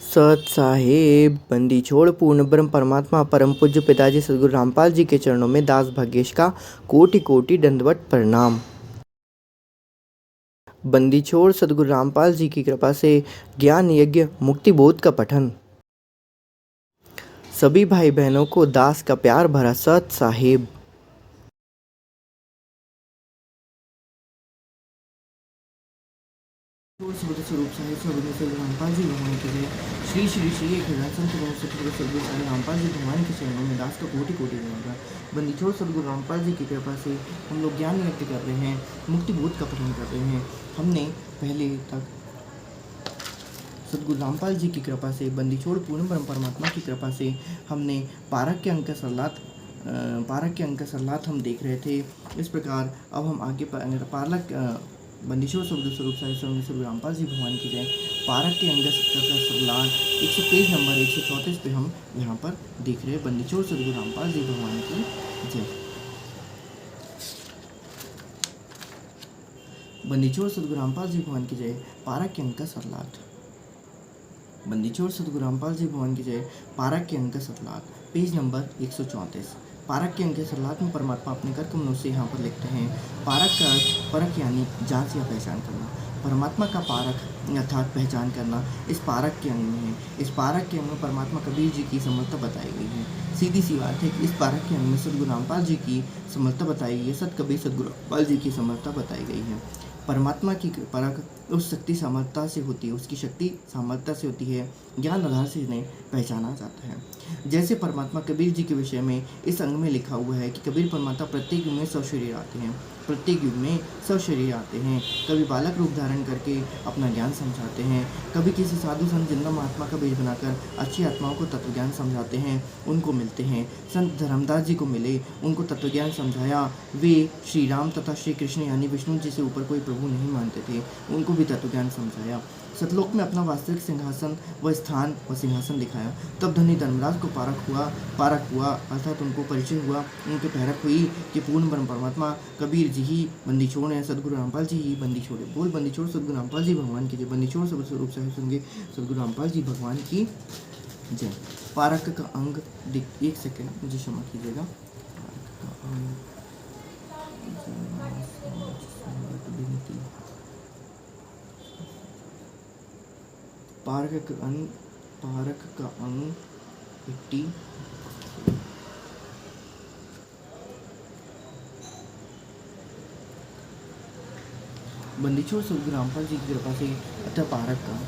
सत साहेब बंदी छोड़ पूर्ण ब्रह्म परमात्मा परम पूज्य पिताजी सदगुरु रामपाल जी के चरणों में दास भाग्येश का कोटि कोटि दंडवत प्रणाम। बंदी छोड़ सदगुरु रामपाल जी की कृपा से ज्ञान यज्ञ मुक्ति बोध का पठन। सभी भाई बहनों को दास का प्यार भरा सत साहेब। स्वरूप साहिब सदगुरु रामपाल जी भगवान के जय। श्री श्री श्री एक हजार संत सदगुरु साहिब रामपाल जी भगवान के चरणों में दास का कोटि कोटि नमन। बंदी छोड़ सदगुरु रामपाल जी की कृपा से हम लोग ज्ञान व्यक्त कर रहे हैं, मुक्ति बोध का पठन कर रहे हैं। हमने पहले तक सदगुरु रामपाल जी की कृपा से, बंदी छोड़ पूर्ण ब्रह्म परमात्मा की कृपा से हमने पारक के अंक सरलात हम देख रहे थे। इस प्रकार अब हम आगे पारक बंदीश्वर स्वरूप साहिब सदगुरु रामपाल जी भगवान की जय। पारक के अंग सरलाट पेज नंबर 134 पे हम यहाँ पर देख रहे हैं। बंदीश्वर सदगुरु रामपाल जी भगवान की जय। बंदीछोड़ सदगुरु रामपाल जी भगवान की जय। पारक के अंक सरलाट। बंदीछोड़ सदगुरु रामपाल जी भगवान की जय। पारक के अंक सरलाट पेज नंबर 134। पारक के अंक सरलाट में परमात्मा अपने कर कमलों से यहाँ पर लिखते हैं। पारक का परक यानी जांच या पहचान करना। परमात्मा का पारक अर्थात पहचान करना इस पारक के अंग में है। इस पारक के अंग में परमात्मा कबीर जी की समर्था बताई गई है। सीधी सी बात है कि इस पारक के अंग में सदगुरु रामपाल जी की समर्था बताई गई है। सत कबीर सदगुरु रामपाल जी की समर्था बताई गई है। परमात्मा की परख उस शक्ति सामर्थ्य से होती है, उसकी शक्ति सामर्थ्य से होती है, ज्ञान आधार से इन्हें पहचाना जाता है। जैसे परमात्मा कबीर जी के विषय में इस अंग में लिखा हुआ है कि कबीर परमात्मा प्रत्येक युग में सशरीर आते हैं, प्रत्येक युग में सशरीर आते हैं। कभी बालक रूप धारण करके अपना ज्ञान समझाते हैं, कभी किसी साधु संत जिंदा महात्मा का बीज बनाकर अच्छी आत्माओं को तत्वज्ञान समझाते हैं, उनको मिलते हैं। संत धर्मदास जी को मिले, उनको तत्वज्ञान समझाया। वे श्री राम तथा श्री कृष्ण यानी विष्णु जी से ऊपर कोई प्रभु नहीं मानते थे, उनको भी तत्वज्ञान समझाया। सतलोक में अपना वास्तविक सिंहासन व स्थान व सिंहासन दिखाया। तब धनी धर्मराज को पारक हुआ अर्थात उनको परिचय हुआ, उनके प्रेरक हुई कि पूर्ण ब्रह्म परमात्मा कबीर जी ही बंदी छोड़ है, सदगुरु रामपाल जी ही बंदी छोड़े। बोल बंदी छोड़ सदगुरु रामपाल जी भगवान की जय। बंदी छोड़ सब स्वरूप साहिब संगे सदगुरु रामपाल जी भगवान की जय। पारक का अंग एक सेकेंड मुझे क्षमा कीजिएगा। पारक का अंग 80 बंदीछोड़ सदगुरु रामपाल जी की कृपा से अतः पारक का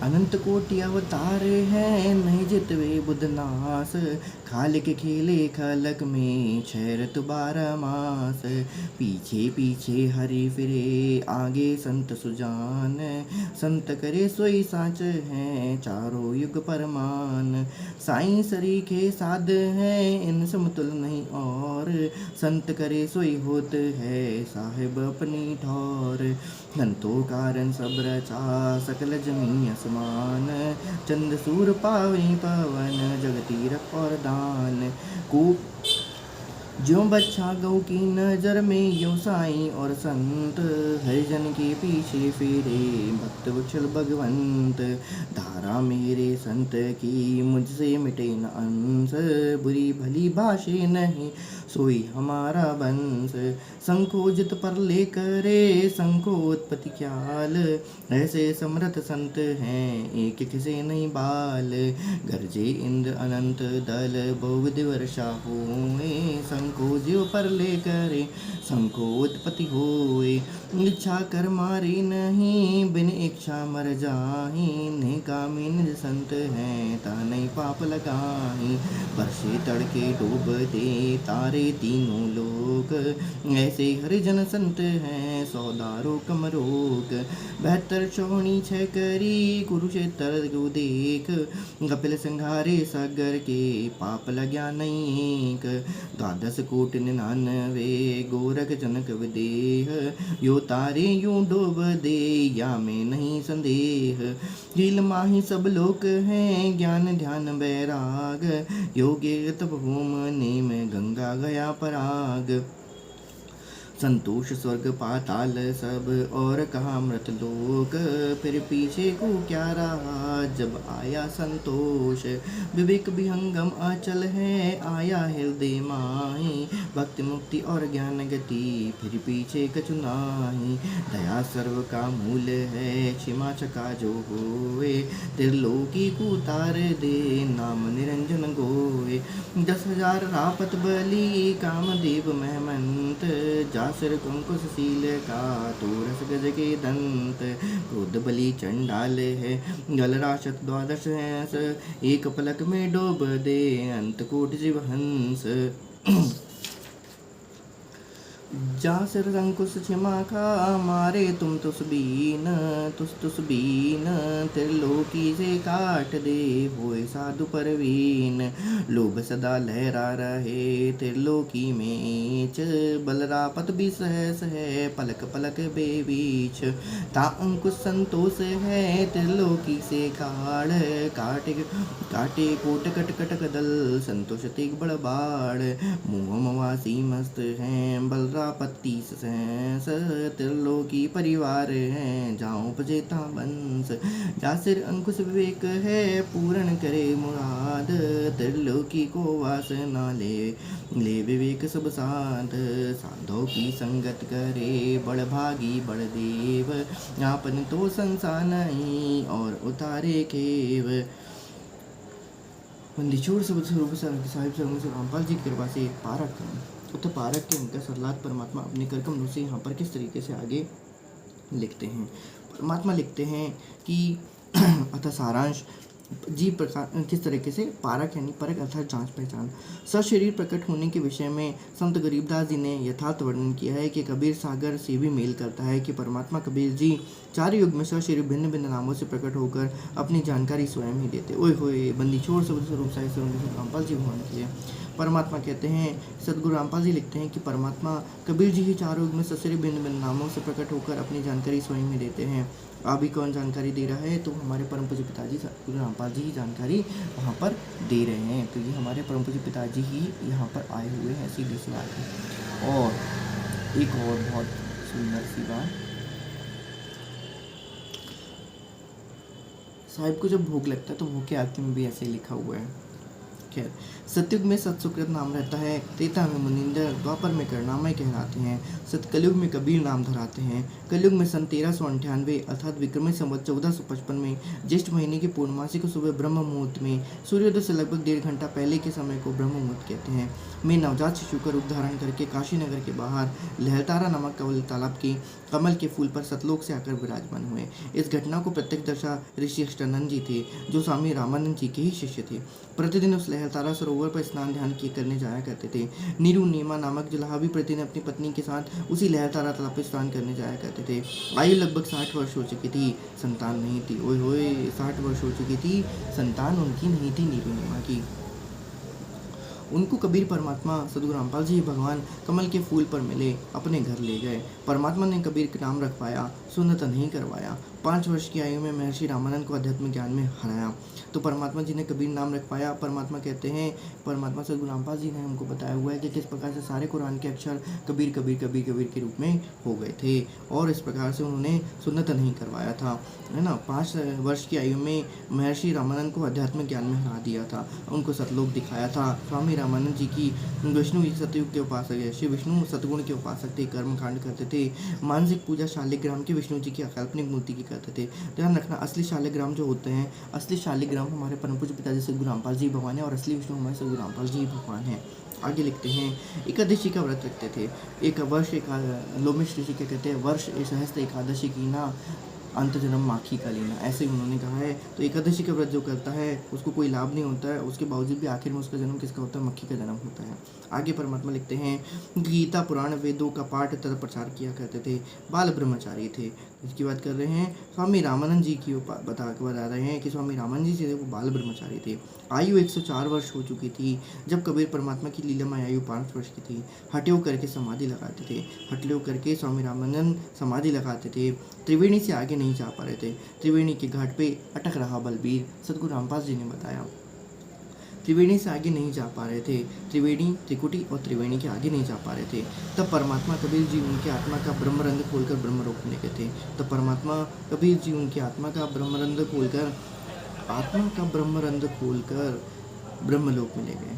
अनंत कोटि अवतार है, नहीं जितवे बुधनास। खालिक खेले खलक में छैरत 12 मास। पीछे पीछे हरि फिरे आगे संत सुजान। संत करे सोई साच है चारों युग परमान। साईं सरीखे साध है इन समतुल नहीं और। संत करे सोई होत है साहिब अपनी ठौर। संतों कारण सब रचा सकल जमी आसमान। चंद सूर पावनी पवन जगती रख और दान। को जो बच्चा गौ की नजर में यो साईं और संत। हरिजन के पीछे फेरे भक्त वत्सल भगवंत। धारा मेरे संत की मुझसे मिटे न अंश। बुरी भली भाषे नहीं सोई हमारा बंश। संकोचित पर ले करे संकोत्पत्ति ख्याल। ऐसे समर्थ संत हैं एक से नहीं बाल। गरजे इंद्र अनंत दल बहुविध वर्षा होए। संको जीव पर ले करे संकोत्पत्ति होए। इच्छा कर मारी नहीं बिन इच्छा मर जाही। निकामी निज संत हैं ता नहीं पाप लगाही। वर्षे तड़के डूब दे तारे तीनों लोक। ऐसे हरिजन संत हैं सौदारो कम रोग। 72 चौनी 6 करी कुरुक्षेत्र को देख। कपिल संघारे सागर के पाप लग्या नहीं एक। 12 कोटि 99 गोरख जनक विदेह। यो तारे यूं डूब दे या में नहीं संदेह। हील माही सब लोक हैं ज्ञान ध्यान बैराग। योगे तप होम नेम गंगा गया पराग। संतोष स्वर्ग पाताल सब और कहा मृत लोक, फिर पीछे को क्या रहा जब आया संतोष। विवेक विहंगम अचल है आया हृदय माही, भक्ति मुक्ति और ज्ञान गति फिर पीछे कछु नाही। दया सर्व का मूल है क्षमा चका जो होए, त्रिलोकी को उतार दे नाम निरंजन गोए। 10,000 रापत बलि कामदेव महमंत, जासर कुंकुशशील का तोरस गज के दंत। क्रोध बलि चंडाल है गलराशत 12 हैंस, एक पलक में डूब दे अंतकोट जीव हंस। जासर अंकुश क्षमा का मारे तुम तुस बीन, त्रिलोकी से काट दे होए साधु परवीन। लोभ सदा लहरा रहे त्रिलोकी में च, बलरापत भी सहस है पलक पलक बेबीच। ता अंकुश संतोष है त्रिलोकी से काटे कोट कट कटक दल, संतोष तेग बड़ बाढ़। मुँह मवासी मस्त हैं बलरापति सहस, त्रिलोकी परिवार हैं जाऊं उपजेता बंस। जासिर अंकुश विवेक है पूर्ण करे मुराद, त्रिलोकी को वासना ले विवेक सब साध। साधो की संगत करे बड़ भागी बड़ देव, आपन तो संसार नहीं और उतारे केव। मंदीचोर स्वरूप साहिब से रामपाल जी की कृपा से पारक उत्तर पारक के अंक सरलाद परमात्मा अपने कर कमलों से यहाँ पर किस तरीके से आगे लिखते हैं। परमात्मा लिखते हैं कि अतः सारांश जीव प्रकार किस तरीके से पारक यानी परक अर्थात जांच पहचान। सशरीर प्रकट होने के विषय में संत गरीबदास जी ने यथार्थ वर्णन किया है कि कबीर सागर से भी मेल करता है कि परमात्मा कबीर जी 4 युग में सशरीर भिन्न भिन्न नामों से प्रकट होकर अपनी जानकारी स्वयं ही देते। ओए होए बंदी छोड़ स्वरूप साहिब रामपाल जी भगवान की परमात्मा कहते हैं। सदगुरु रामपाल जी लिखते हैं कि परमात्मा कबीर जी ही 4 युग में सशरीर भिन्न भिन्न नामों से प्रकट होकर अपनी जानकारी स्वयं ही देते हैं। अभी कौन जानकारी दे रहा है? तो हमारे परम पूज्य पिताजी सदगुरु रामपाल जी ही जानकारी वहाँ पर दे रहे हैं। तो ये हमारे परम पूज्य पिताजी ही यहाँ पर आए हुए हैं सीधे से आगे। और एक और बहुत सुंदर सी बात, साहिब को जब भोग लगता है तो भोग के आखिर में भी ऐसे लिखा हुआ है। खैर, सतयुग में सतसुकृत नाम रहता है, त्रेता में मुनिंदर, द्वापर में करनामय कहलाते हैं, सतकलयुग में कबीर नाम धराते हैं। कलयुग में सन 1398 अर्थात विक्रमी संवत 1455 में ज्येष्ठ महीने की पूर्णमासी को सुबह ब्रह्म मुहूर्त में सूर्योदय से लगभग 1.5 घंटा पहले के समय को ब्रह्म मुहूर्त कहते हैं में नवजात शिशु का रूप धारण करके काशी नगर के बाहर लहलतारा नामक तालाब के कमल के फूल पर सतलोक से आकर विराजमान हुए। इस घटना को प्रत्यक्षदर्शी ऋषि अष्टानंद जी थे, जो स्वामी रामानंद जी के ही शिष्य थे। प्रतिदिन उस लहलतारा सरोवर पर स्नान ध्यान करने जाया करते थे। नीरू नीमा नामक जुलाहा भी प्रतिदिन अपनी पत्नी के साथ उसी लहलतारा तालाब पर स्नान करने जाया करते थे। आयु लगभग 60 वर्ष हो चुकी थी, संतान नहीं थी। ओए होए 60 वर्ष हो चुकी थी, संतान उनकी नहीं थी नीरू नीमा की। उनको कबीर परमात्मा सदगुरु रामपाल जी भगवान कमल के फूल पर मिले, अपने घर ले गए। परमात्मा ने कबीर का नाम रखवाया, सुन्नत नहीं करवाया। 5 वर्ष की आयु में महर्षि रामानंद को अध्यात्म ज्ञान में हराया तो परमात्मा जी ने कबीर नाम रखवाया। परमात्मा कहते हैं, परमात्मा सदगुरु रामपाल जी ने हमको बताया हुआ है कि किस प्रकार से सारे कुरान के अक्षर कबीर कबीर कबीर कबीर के रूप में हो गए थे और इस प्रकार से उन्होंने सुन्नत नहीं करवाया था, है ना। 5 वर्ष की आयु में महर्षि रामानंद को अध्यात्म ज्ञान में हरा दिया था, उनको सतलोक दिखाया था। स्वामी रामानंद जी की विष्णु सतयुग के उपासक है, श्री विष्णु सतगुण के उपासक थे, कर्मकांड करते थे, मानसिक पूजा शालिग्राम के विष्णु जी की अकाल्पनिक मूर्ति की करते थे। ध्यान रखना, असली शालिग्राम जो होते हैं, असली शालिग्राम हमारे परम पूज्य पिताजी सदगुरु रामपाल जी भगवान है और असली विष्णु हमारे सदगुरु रामपाल जी भगवान है। आगे लिखते हैं, एकादशी का व्रत रखते थे। एक वर्ष लोमेश ऋषि क्या कहते हैं, वर्ष सहस्त्र एकादशी की ना, अंत जन्म माखी का लेना, ऐसे उन्होंने कहा है। तो एकादशी का व्रत जो करता है उसको कोई लाभ नहीं होता है, उसके बावजूद भी आखिर में उसका जन्म किसका होता है? मक्खी का जन्म होता है। आगे परमात्मा लिखते हैं, गीता पुराण वेदों का पाठ तथा प्रचार किया करते थे, बाल ब्रह्मचारी थे। इसकी बात कर रहे हैं स्वामी रामानंद जी की बता रहे हैं कि स्वामी रामानंद जी थे वो बाल ब्रह्मचारी थे। आयु 104 वर्ष हो चुकी थी जब कबीर परमात्मा की लीलामय आयु 5 वर्ष की थी। हटेव करके समाधि लगाते थे, हटलेव करके स्वामी रामानंद समाधि लगाते थे। त्रिवेणी से आगे नहीं जा पा रहे थे, त्रिवेणी के घाट पे अटक रहा बलबीर, सदगुरु रामपाल जी ने बताया। त्रिवेणी से आगे नहीं जा पा रहे थे। त्रिवेणी, त्रिकुटी और त्रिवेणी के आगे नहीं जा पा रहे थे। तब परमात्मा कबीर जी उनके आत्मा का ब्रह्मरंध्र खोलकर ब्रह्मलोक में ले गए थे। तब परमात्मा कबीर जी उनके आत्मा का ब्रह्मरंध्र खोलकर ब्रह्मलोक में ले गए।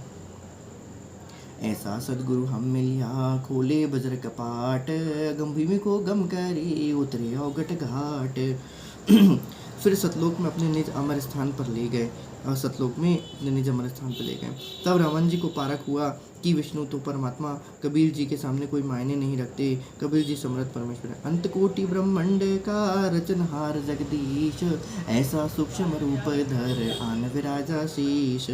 ऐसा सदगुरु हम मिलिया, खोले बज्र कपाट, गंभीर को गम करे, उतरे अवगट घाट। फिर सतलोक में अपने निज अमर स्थान पर ले गए, और सतलोक में अपने निज अमर स्थान पर ले गए। तब रावण जी को पारक हुआ कि विष्णु तो परमात्मा कबीर जी के सामने कोई मायने नहीं रखते। कबीर जी समर्थ परमेश्वर है, अंत कोटि ब्रह्मांड का रचनहार जगदीश, ऐसा सूक्ष्म रूप धर आन विराजा शीश।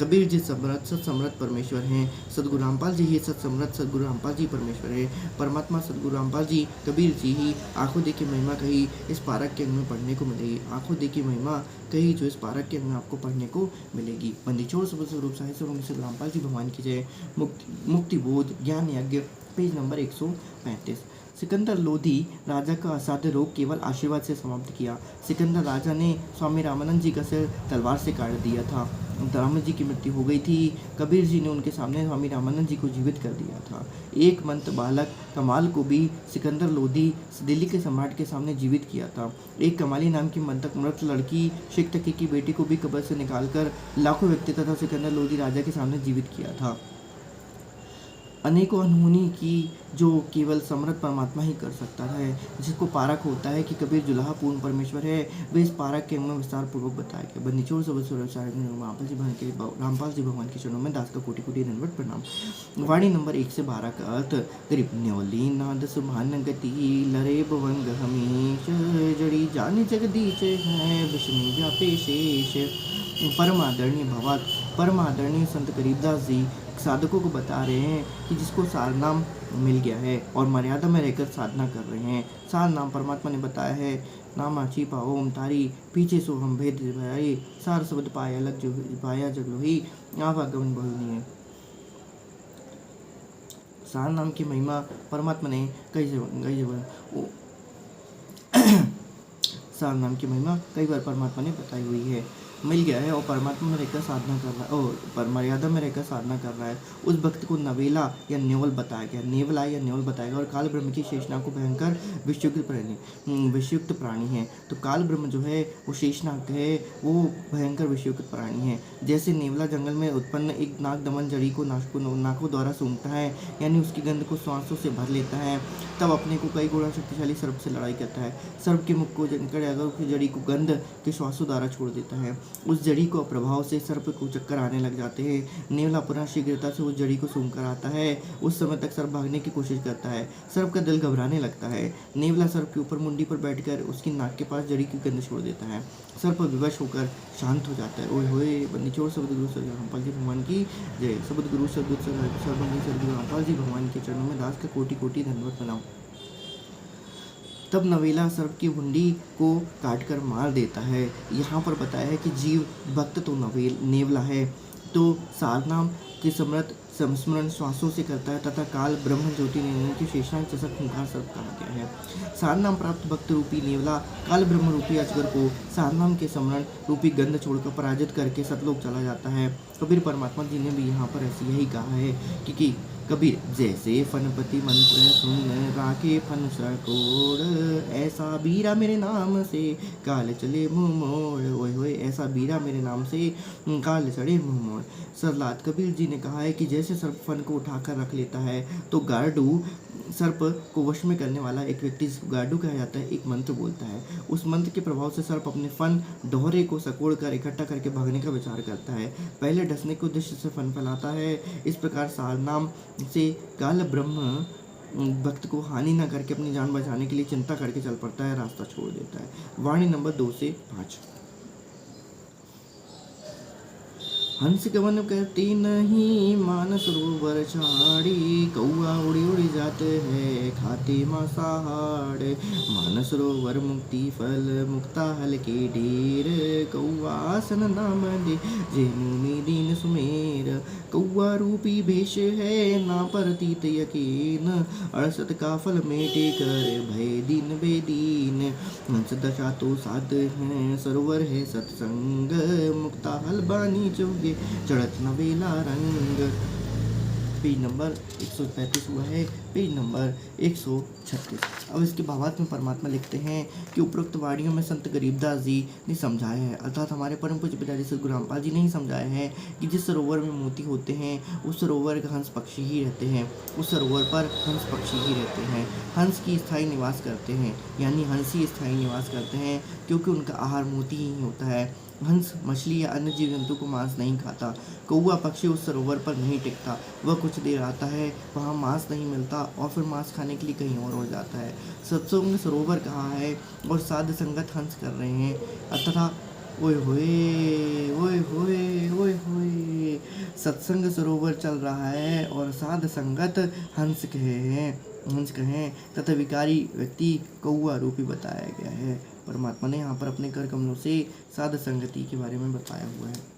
कबीर जी समर्थ सत समर्थ परमेश्वर हैं। सदगुरु रामपाल जी ही सत समर्थ सदगुरु रामपाल जी परमेश्वर है। परमात्मा सदगुरु रामपाल जी कबीर जी ही आंखों देखी महिमा कही इस पारक के अंग में पढ़ने को मिलेगी। आंखों देखी महिमा कही जो इस पारक के अंग में आपको पढ़ने को मिलेगी। बंदीछोड़ सबद स्वरूप साहित्य रामपाल जी भगवान की जय। मुक्ति बोध ज्ञान यज्ञ, पेज नंबर 135। सिकंदर लोधी राजा का असाध्य रोग केवल आशीर्वाद से समाप्त किया। सिकंदर राजा ने स्वामी रामानंद जी का सिर तलवार से काट दिया था। राम जी की मृत्यु हो गई थी। कबीर जी ने उनके सामने स्वामी रामानंद जी को जीवित कर दिया था। एक मंत बालक कमाल को भी सिकंदर लोधी दिल्ली के सम्राट के सामने जीवित किया था। एक कमाली नाम की मृत लड़की शेख तकी की बेटी को भी कब्र से निकालकर लाखों व्यक्ति तथा सिकंदर लोधी राजा के सामने जीवित किया था। अनेकों अनहोनी की जो केवल समर्थ परमात्मा ही कर सकता है, जिसको पारक होता है कि कबीर जुलाहा पूर्ण परमेश्वर है, वे इस पारक के अंग में विस्तार पूर्वक बताया गया। बंदीछोड़ रामपाल जी भगवान के चरणों में दास का कोटि कोटि दंडवत प्रणाम। वाणी नंबर 1 से 12 का अर्थ। गरीब न्योली नाद सुभान गति, लरे भवंग हमेश, जड़ी जान जगदीश है, विष्णु व्यापे शेष। परमादरणीय भवात परमादरणीय संत गरीबदास जी साधकों को बता रहे हैं कि जिसको सार नाम मिल गया है और मर्यादा में रहकर साधना कर रहे हैं। सार नाम परमात्मा ने बताया है, नाम आची पाओ ओम तारी, पीछे सो हम भेद भाई, सार शब्द पाया लग जो पाया जगलो ही, आवागमन बहुनी है। सार नाम की महिमा परमात्मा ने सार नाम की महिमा कई बार परमात्मा ने बताई हुई है। मिल गया है और परमात्मा में रहकर साधना कर रहा है और पर मर्यादा में रहकर साधना कर रहा है, उस भक्त को नवेला या नेवल बताया गया, नेवला या नेवल बताया गया। और काल ब्रह्म की शेषनाग को भयंकर विषयुक्त प्राणी है। तो काल ब्रह्म जो है वो शेषनाग है, वो भयंकर विषयुक्त प्राणी है। जैसे नेवला जंगल में उत्पन्न एक नाग दमन जड़ी को नाकों द्वारा सूंघता है, यानी उसकी गंध को श्वासों से भर लेता है, तब अपने को कई गुणा शक्तिशाली सर्प से लड़ाई करता है। सर्प के मुख को जनकर अगर उसकी जड़ी को गंध के श्वासों द्वारा छोड़ देता है, उस जड़ी को प्रभाव से सर्प को चक्कर आने लग जाते हैं। नेवला पुनः शीघ्रता से उस जड़ी को सूंघ कर आता है। उस समय तक सर्प भागने की कोशिश करता है। सर्प का दिल घबराने लगता है। नेवला सर्प के ऊपर मुंडी पर बैठकर उसकी नाक के पास जड़ी की गंध छोड़ देता है। सर्प विवश होकर शांत हो जाता है। ओए होए बंदीछोड़ शब्द गुरु सर रामपाल जी भगवान की जय। शब्द गुरु सदगुरु रामपाल जी भगवान के चरणों में दास का कोटि कोटि धन्यवाद प्रणाम। तब नवेला सर्प की हुंडी को काटकर मार देता है। यहाँ पर बताया है कि जीव भक्त तो नेवला है, तो सारनाम के संस्मरण श्वासों से करता है तथा काल ब्रह्म ज्योति ने की शेषनाग जैसा खूंखार सर्प कहा गया है। सारनाम प्राप्त भक्त रूपी नेवला काल ब्रह्म रूपी अजगर को सारनाम के स्मरण रूपी गंध छोड़कर पराजित करके सतलोक चला जाता है। कबीर परमात्मा जी ने भी यहाँ पर ऐसे यही कहा है कि कबीर जैसे फनपति मंत्र सुन राखे फन सकोड़, ऐसा बीरा मेरे नाम से काल चले मुँह मोड़। ओए होए ऐसा बीरा मेरे नाम से काल चढ़े मुँह मोड़। सरलाद कबीर जी ने कहा है कि जैसे सर्प फन को उठाकर रख लेता है, तो गार्डू सर्प को वश में करने वाला एक व्यक्ति जिसको गार्डू कहा जाता है एक मंत्र बोलता है। उस मंत्र के प्रभाव से सर्प अपने फन दोहरे को सकोड़ कर इकट्ठा करके भागने का विचार करता है। पहले डसने के उद्देश्य से फन फैलाता है। इस प्रकार सारनाम से काल ब्रह्म भक्त को हानि न करके अपनी जान बचाने के लिए चिंता करके चल पड़ता है, रास्ता छोड़ देता है। वाणी नंबर 2 से 5। हंस गमन करती नहीं मान सरोवर छाड़ी, कौआ उड़ी उड़ी जाते हैं खाते मांसाहार। मान सरोवर मुक्ति फल मुक्ता हल के ढेर, कौआ आसन नाम दे जे मुनि दीन सुमेर। कौआ रूपी भेष है ना परतीत यकीन, 68 का फल मेटे कर भय दीन बेदीन। हंस दशा तो साध है सरोवर है सत्संग, मुक्ता हल बानी चौगी लागे चढ़त नवेला रंग। पेज नंबर 135 हुआ है, पेज नंबर 136। अब इसके भावार्थ में परमात्मा लिखते हैं कि उपरोक्त वाणियों में संत गरीबदास जी ने समझाया है, अर्थात हमारे परम पूज्य पिताजी सद्गुरु रामपाल जी ने ही समझाया है कि जिस सरोवर में मोती होते हैं उस सरोवर का हंस पक्षी ही रहते हैं, उस सरोवर पर हंस पक्षी ही रहते हैं। हंस की स्थायी निवास करते हैं, यानी हंस ही स्थायी निवास करते हैं, क्योंकि उनका आहार मोती ही होता है। हंस मछली या अन्य जीव जंतु को मांस नहीं खाता। कौवा पक्षी उस सरोवर पर नहीं टिकता, वह कुछ देर आता है, वहाँ मांस नहीं मिलता और फिर मांस खाने के लिए कहीं और हो जाता है। सत्संग सरोवर कहाँ है और साध संगत हंस कर रहे हैं, तथा ओए होए ओए होए ओए होए, सत्संग सरोवर चल रहा है और साध संगत हंस कहें तथा विकारी व्यक्ति कौआ रूपी बताया गया है। परमात्मा ने यहाँ पर अपने कर कमलों से साध संगति के बारे में बताया हुआ है।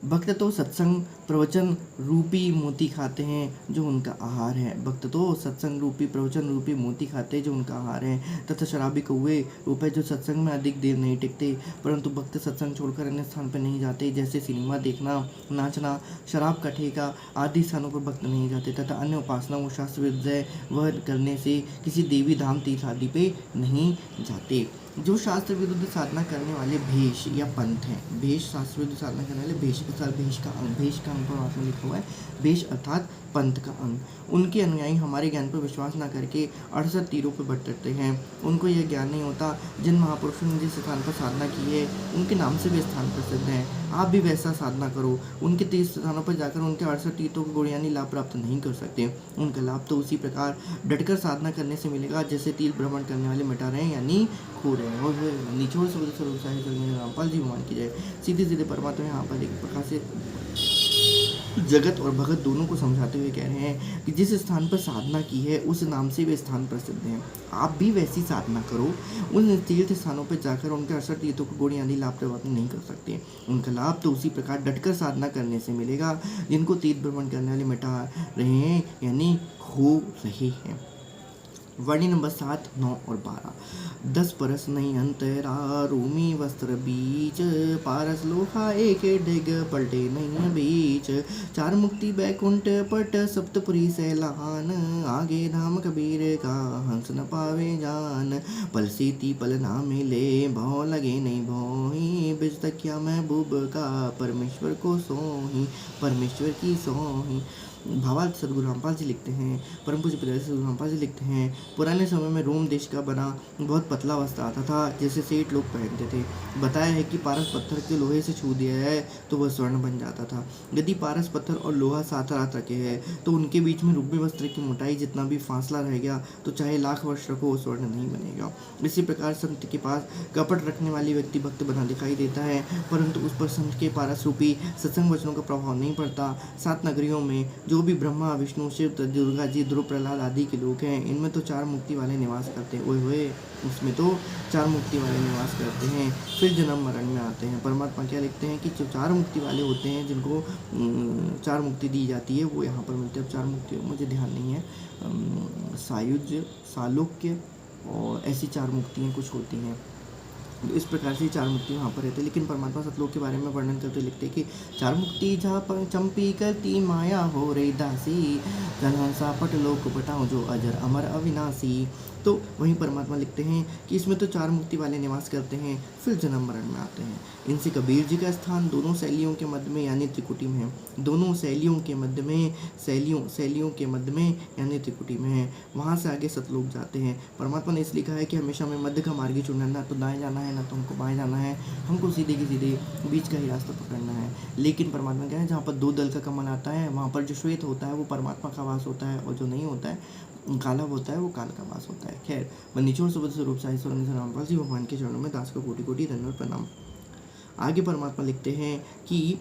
भक्त तो सत्संग प्रवचन रूपी मोती खाते हैं जो उनका आहार है। भक्त तो सत्संग रूपी प्रवचन रूपी मोती खाते हैं जो उनका आहार है, तथा शराबी कौवे रूपे जो सत्संग में अधिक देर नहीं टिकते। परंतु भक्त सत्संग छोड़कर अन्य स्थान पर नहीं जाते, जैसे सिनेमा देखना, नाचना, शराब का ठेका आदि स्थानों पर भक्त नहीं जाते, तथा अन्य उपासना व शास्त्र विद्या वह करने से किसी देवी धाम तीर्थ आदि पे नहीं जाते। जो शास्त्र विरुद्ध साधना करने वाले भेष या पंथ हैं, भेष शास्त्र विरुद्ध साधना करने वाले भेष के साथ भेष का अंग पर हाथ में लिखा हुआ है, भेष अर्थात पंथ का अंग। उनके अनुयायी हमारे ज्ञान पर विश्वास न करके 68 तीरों पर भटकते हैं। उनको यह ज्ञान नहीं होता जिन महापुरुषों ने जिस स्थान पर साधना की है उनके नाम से वे स्थान प्रसिद्ध हैं। आप भी वैसा साधना करो। उनके तीर्थ स्थानों पर जाकर उनके 68 तीर्थों को गुण यानी लाभ प्राप्त नहीं कर सकते। उनका लाभ तो उसी प्रकार डटकर साधना करने से मिलेगा जैसे तीर्थ भ्रमण करने वाले मिटा रहे हैं यानी खो रहे हैं। और निचोड़ से रामपाल जी भगवान की जय। सीधे सीधे परमात्मा यहाँ पर एक प्रकार से जगत और भगत दोनों को समझाते हुए कह रहे हैं कि जिस स्थान पर साधना की है उस नाम से वे स्थान प्रसिद्ध हैं। आप भी वैसी साधना करो। उन तीर्थ स्थानों पर जाकर उनके 68 तीर्थों को गुण यानी लाभ प्राप्त नहीं कर सकते। उनका लाभ तो उसी प्रकार डटकर साधना करने से मिलेगा जिनको तीर्थ भ्रमण करने वाले मिटा रहे हैं यानी खो रहे हैं। वर्णी नंबर 7, 9 और 12। 10 परस नहीं अंतरा रूमी वस्त्र बीच, पारस लोहा एक डिग पलटे नहीं बीच। 4 मुक्ति बैकुंठ पट सप्तपुरी सैलान, आगे धाम कबीर का हंस न पावे जान। पल सीती पल ना मिले भौ लगे नहीं भोही, बिज तकिया महबूब का परमेश्वर को सोही, परमेश्वर की सोही। भावार्थ सद्गुरु रामपाल जी लिखते हैं, परम पूज्य पिताजी सद्गुरु रामपाल जी लिखते हैं, पुराने समय में रोम देश का बना बहुत पतला वस्त्र आता था जैसे सेठ लोग पहनते थे। बताया है कि पारस पत्थर के लोहे से छू दिया है तो वह स्वर्ण बन जाता था। यदि पारस पत्थर और लोहा साथ रात रखे हैं तो उनके बीच में रुक्मी वस्त्र की मोटाई जितना भी फासला रह गया तो चाहे लाख वर्ष रखो वो स्वर्ण नहीं बनेगा। इसी प्रकार संत के पास कपट रखने वाली व्यक्ति भक्त बना दिखाई देता है, परंतु उस पर संत के पारस रूपी सत्संग वचनों का प्रभाव नहीं पड़ता। 7 नगरियों में जो भी ब्रह्मा विष्णु शिव दुर्गा जी ध्रुव प्रहलाद आदि के लोग हैं इनमें तो 4 मुक्ति वाले निवास करते हैं। ओए होए, उसमें तो 4 मुक्ति वाले निवास करते हैं, फिर जन्म मरण में आते हैं। परमात्मा क्या लिखते हैं कि जो 4 मुक्ति वाले होते हैं जिनको 4 मुक्ति दी जाती है वो यहाँ पर मिलते हैं। 4 मुक्ति मुझे ध्यान नहीं है, सायुज्य, सालोक्य और ऐसी 4 मुक्तियाँ कुछ होती हैं। तो इस प्रकार से 4 मुक्ति वहाँ पर रहते हैं। लेकिन परमात्मा सतलोक के बारे में वर्णन करते लिखते हैं कि 4 मुक्ति झाप चंपी करती माया हो रे दासी, कन्हसा पट लोक पटाओ जो अजर अमर अविनाशी। तो वहीं परमात्मा लिखते हैं कि इसमें तो 4 मुक्ति वाले निवास करते हैं, फिर जन्म मरण में आते हैं। इनसे कबीर जी का स्थान दोनों शैलियों के मध्य में यानी त्रिकुटी में है। दोनों शैलियों के मध्य में, शैलियों के मध्य में यानी त्रिकुटी में है। वहाँ से आगे सतलोक जाते हैं। परमात्मा ने इसलिए कहा है कि हमेशा हमें मध्य का मार्ग ही चुनना, ना तो दाएं जाना है ना तो हमको बाएं जाना है, हमको सीधे की सीधे बीच का ही रास्ता पकड़ना है। लेकिन परमात्मा क्या है, जहाँ पर 2 दल का कमल आता है वहाँ पर जो श्वेत होता है वो परमात्मा का वास होता है और जो नहीं होता है काला होता है वो काल का वास होता है। खैर, मैं निचोड़ स्वरूप साहित्य रामपाल जी भगवान के चरणों में दास को कोटि कोटि धन्यवाद प्रणाम। आगे परमात्मा लिखते हैं कि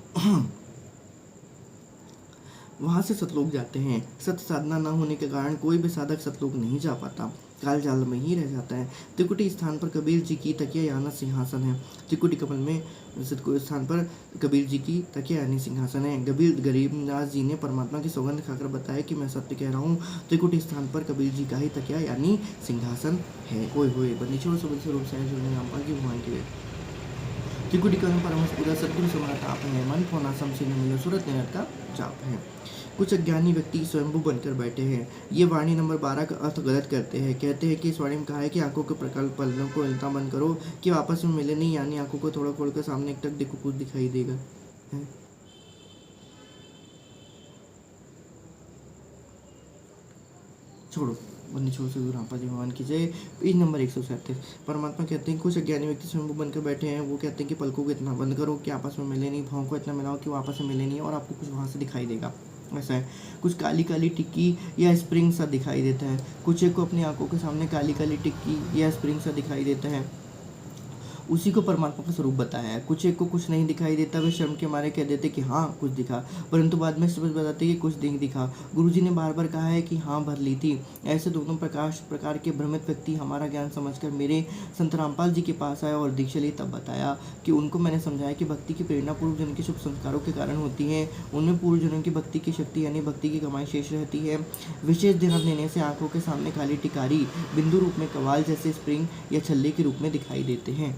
वहाँ से सतलोक जाते हैं। सत साधना न होने के कारण कोई भी साधक सतलोक नहीं जा पाता, काल जाल में ही रह जाता है। त्रिकुटी स्थान पर कबीर जी की तकिया यानी सिंहासन है। त्रिकुटी कमल में स्थान पर कबीर जी की तकिया यानी सिंहासन है। गरीबदास जी ने परमात्मा की सौगंध खाकर बताया कि मैं सत्य कह रहा हूँ, त्रिकुटी स्थान पर कबीर जी का ही तकिया यानी सिंहासन है। ओए होए, बंदी छोड़ स्वरूप रामपाल जी भगवान के लिए। त्रिकुटी कर्म परमहंस पूरा सद्गुरु समरथ आप है, मन फोना समसी न मिलो सूरत निरत का जाप है। कुछ अज्ञानी व्यक्ति स्वयंभू बनकर बैठे हैं। ये वाणी नंबर 12 का अर्थ गलत करते हैं। कहते हैं कि इस वाणी में कहा है कि आंखों के प्रकल्प पलकों को हिलता बंद करो कि आपस में मिले नहीं, यानी आंखों को थोड़ा खोलकर सामने एक तक देखो कुछ दिखाई देगा है। छोड़ो बंदी छोड़ से रापा जी भगवान की जय। Page number 137। परमात्मा कहते हैं कुछ अज्ञानी व्यक्ति स्वयं बनकर बैठे हैं। वो कहते हैं कि पलकों को इतना बंद करो कि आपस में मिले नहीं, भावों को इतना मिलाओ कि वो आपस में मिले नहीं और आपको कुछ वहाँ से दिखाई देगा। ऐसा है। कुछ काली काली टिक्की या स्प्रिंग सा दिखाई देता है। कुछ एक को अपनी आंखों के सामने काली काली टिक्की या स्प्रिंग सा दिखाई देता है, उसी को परमात्मा का स्वरूप बताया है। कुछ एक को कुछ नहीं दिखाई देता, वे शर्म के मारे कह देते कि हाँ कुछ दिखा, परंतु बाद में स्पष्ट बताते कि कुछ नहीं दिखा। गुरुजी ने बार बार कहा है कि हाँ भर ली थी। ऐसे दोनों प्रकार के भ्रमित व्यक्ति हमारा ज्ञान समझकर मेरे संत रामपाल जी के पास आया और दीक्षा ली। तब बताया कि उनको मैंने समझाया कि भक्ति की प्रेरणा पूर्व जन्म के शुभ संस्कारों के कारण होती है। उनमें पूर्व जन्म की भक्ति की शक्ति यानी भक्ति की कमाई शेष रहती है। विशेष ध्यान देने से आंखों के सामने काली टिकारी बिंदु रूप में कवाल जैसे स्प्रिंग या छल्ले के रूप में दिखाई देते हैं।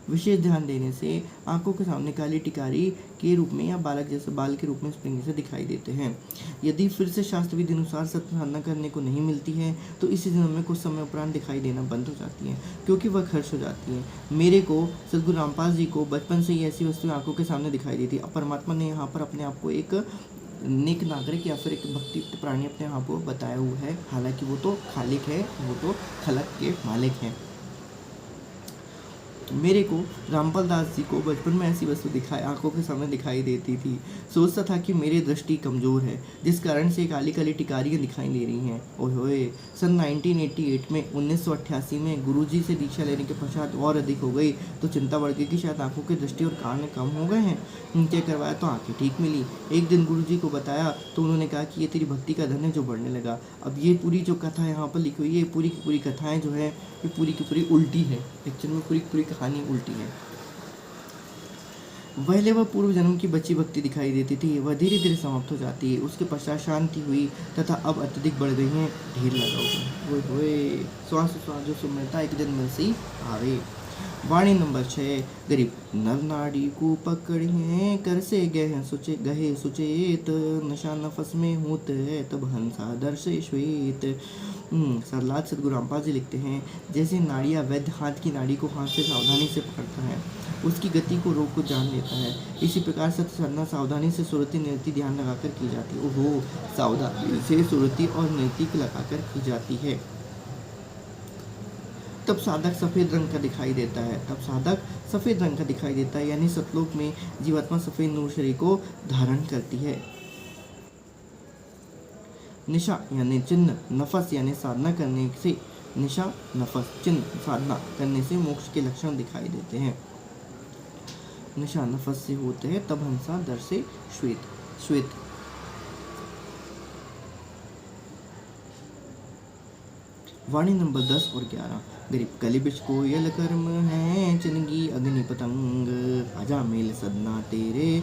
विशेष ध्यान देने से आंखों के सामने काली टिकारी के रूप में या बालक जैसे बाल के रूप में स्प्रिंग से दिखाई देते हैं। यदि फिर से शास्त्र विधि अनुसार सत्य साधना करने को नहीं मिलती है तो इसी जन्म में कुछ समय उपरांत दिखाई देना बंद हो जाती है, क्योंकि वह खर्च हो जाती है। मेरे को सदगुरु रामपाल जी को बचपन से ही ऐसी वस्तुएं आंखों के सामने दिखाई दी थी। अब परमात्मा ने यहाँ पर अपने आप को एक नेक नागरिक या फिर एक भक्ति प्राणी अपने आप को बताया हुआ है। हालांकि वो तो खालिक है, वो तो खलक के मालिक हैं। मेरे को रामपाल दास जी को बचपन में ऐसी वस्तु आंखों के सामने दिखाई देती थी। सोचता था कि मेरी दृष्टि कमज़ोर है, जिस कारण से काली काली टिकारियाँ दिखाई दे रही हैं। ओए होए, सन 1988 में 1988 में गुरुजी से दीक्षा लेने के पश्चात और अधिक हो गई तो चिंता बढ़ गई कि शायद आंखों की दृष्टि और कान कम हो गए हैं। उनके करवाया तो आंखें ठीक मिली। एक दिन गुरुजी को बताया तो उन्होंने कहा कि ये तेरी भक्ति का धन है जो बढ़ने लगा। अब ये पूरी जो कथा यहाँ पर लिखी हुई है, पूरी की पूरी कथाएँ जो है ये पूरी की पूरी उल्टी है। एक्चुअल में पूरी की पूरी कहानी उल्टी है। पहले वह पूर्व जन्म की बच्ची भक्ति दिखाई देती थी, वह धीरे धीरे समाप्त हो जाती है। उसके पश्चात शांति हुई तथा अब अत्यधिक बढ़ गई है, ढेर लगा हुआ। ओए श्वास जो सुमरता एक दिन में से आवे। वाणी नंबर 6। गरीब नर नाड़ी को पकड़िए कर से गहे सुचेत, नशा नफस में होते है तब हंसा दर से श्वेत। सरलाद सदगुरु रामपाल जी लिखते हैं, जैसे नाड़िया वैद्य हाथ की नाड़ी को हाथ से सावधानी से पकड़ता है, उसकी गति को रोक को जान लेता है, इसी प्रकार सत्य साधना सावधानी से सुरति निरति ध्यान लगाकर की जाती है। ओहो, सावधानी से सुरति और निरति को लगाकर की जाती है। तब साधक सफ़ेद रंग का दिखाई देता है, यानी सतलोक में जीवात्मा सफ़ेद नूर शरीर को धारण करती है। निशा यानी चिन्ह, नफस यानी साधना करने से, निशा नफस चिन्ह साधना करने से मोक्ष के लक्षण दिखाई देते हैं। निशा नफस से होते हैं तब हंसा दर से श्वेत। वाणी नंबर 10 और 11। गरीब कलिबिश कोयल कर्म है, चिनगी अग्नि पतंग, आजा मेल सदना तेरे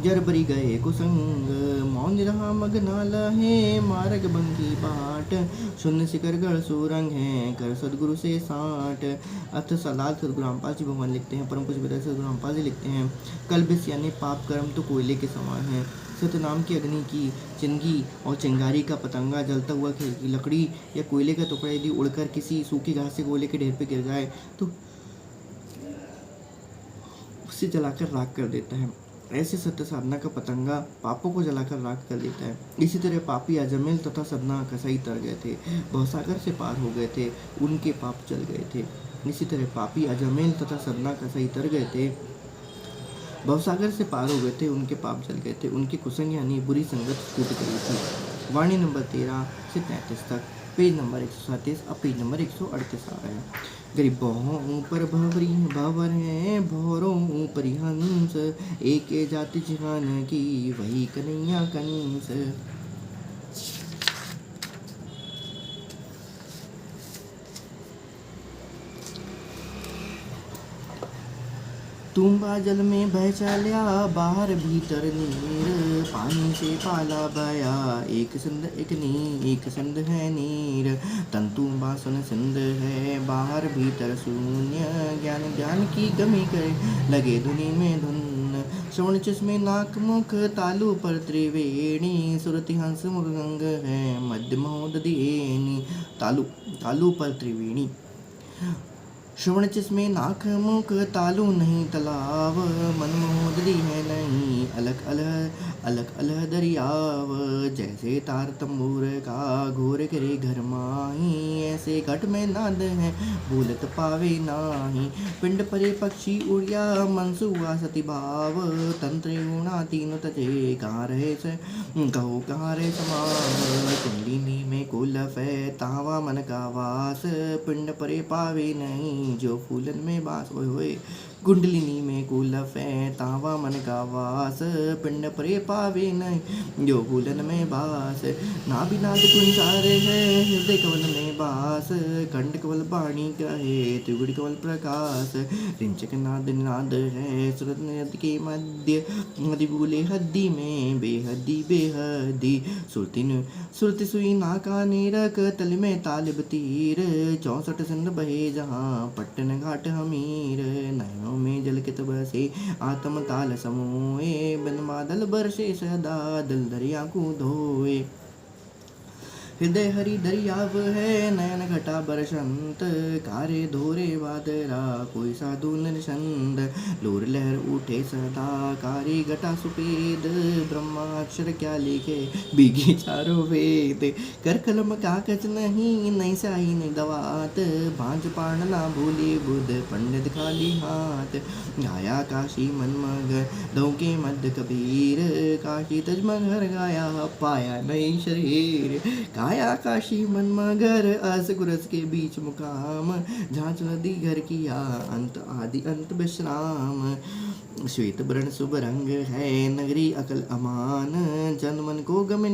जर बरी गए कुसंग, मौन रहा मगनाला है मार्ग बंकी बाट, शून्य शिखर गढ़ सुरंग है कर सदगुरु से साठ। अर्थ सलाल सदगुरु रामपाल जी भगवान लिखते हैं, परम पूज्य पिता सदगुरु रामपाल जी लिखते हैं, कलबिश यानी पाप कर्म तो कोयले के समान है। सतनाम की अग्नि की चिंगी और चिंगारी का पतंगा जलता हुआ की लकड़ी या कोयले का टुकड़ा यदि उड़कर किसी सूखी घास से कोयले के ढेर पे गिर जाए तो उसे जलाकर राख कर देता है। ऐसे सत्य साधना का पतंगा पापों को जलाकर राख कर देता है। इसी तरह पापी अजमेल तथा सदना कसाई तर गए थे, भवसागर से पार हो गए थे, उनके पाप चल गए थे। इसी तरह पापी अजमेल तथा सदना कसाई तर गए थे, भवसागर से पार हो गए थे, उनके पाप जल गए थे, उनकी कुसंग यानी बुरी संगत टूट गई थी। वाणी नंबर 13 से 33 तक। पेज नंबर 137 अब पेज नंबर 138 आ रहा है। गरीब बहु ऊपर भवर है, भौरों ऊपरी हंस, एक जाति जिहान की वही कन्हैया कंस। तुम्बा जल में बह चल्या बाहर भीतर नीर, पानी से पाला बया एक सिंध एक सिंध है नीर। तंतु बासन सिंध है बाहर भीतर शून्य, ज्ञान ज्ञान की कमी करे लगे धुनी में धुन। श्रवण चश्मे नाक मुख तालु पर त्रिवेणी, सुरति हंस मृदंग है मध्य महोदधिएनी। तालु पर त्रिवेणी। श्रवण चश्मे नाक मुख तालु नहीं तालाब, मनमोहदी है नहीं अलग अलग दरियाव। जैसे तार तंबूर का घोर करे घर माही, ऐसे घट में नाद है भूलत पावे नाही। पिंड परे पक्षी उड़िया मनसुआ सती भाव, तंत्र गुणा तीन तजे कहाँ रहे से कहो कहाँ रहे समाव। कुंडलिनी में कुलफ है तावा मन का वास, पिंड परे पावे नहीं जो फूलन में बास। ओए होए कुंडलिनी में कुलफ है तावा मन का वास, पिंड परे पावे नहीं जो फूलन में बास। नाभिनाद कुंचार है हृदय कवल में बास, कंठ कवल पाणी कहे त्रिगुण कवल प्रकाश। रिंचक नाद नाद है सुरत नद के मध्य, नदी बोले हद्दी में बेहद्दी बेहद्दी। सुरति सुई नाका नीरक तल में तालिब तीर, 64 सिंध बहे जहाँ पट्टन घाट हमीर। नयनों में जल के तब से आत्म ताल समोए, बन बादल बरसे सदा दल दरिया को धोए। हृदय हरि दरियाव है नयन घटा बरसंत, कारे धोरे वादरा कोई साधु निरसंद। लोर लहर उठे सदा कारी घटा सुपेद, ब्रह्माक्षर क्या लिखे बीगी चारों वेद। कर कलम कागज नहीं स्याही नहीं दवात, भांज पाण ना भूले बुध पंडित खाली हाथ। गाया काशी मन मगर दो के मध्य कबीर, काशी तजमगर गाया पाया नहीं शरीर। गाया काशी मन मगर अस गुरस के बीच मुकाम, झांच नदी घर किया अंत आदि अंत विश्राम। श्वेत वर्ण शुभ रंग है नगरी अकल अमान, जन मन को गम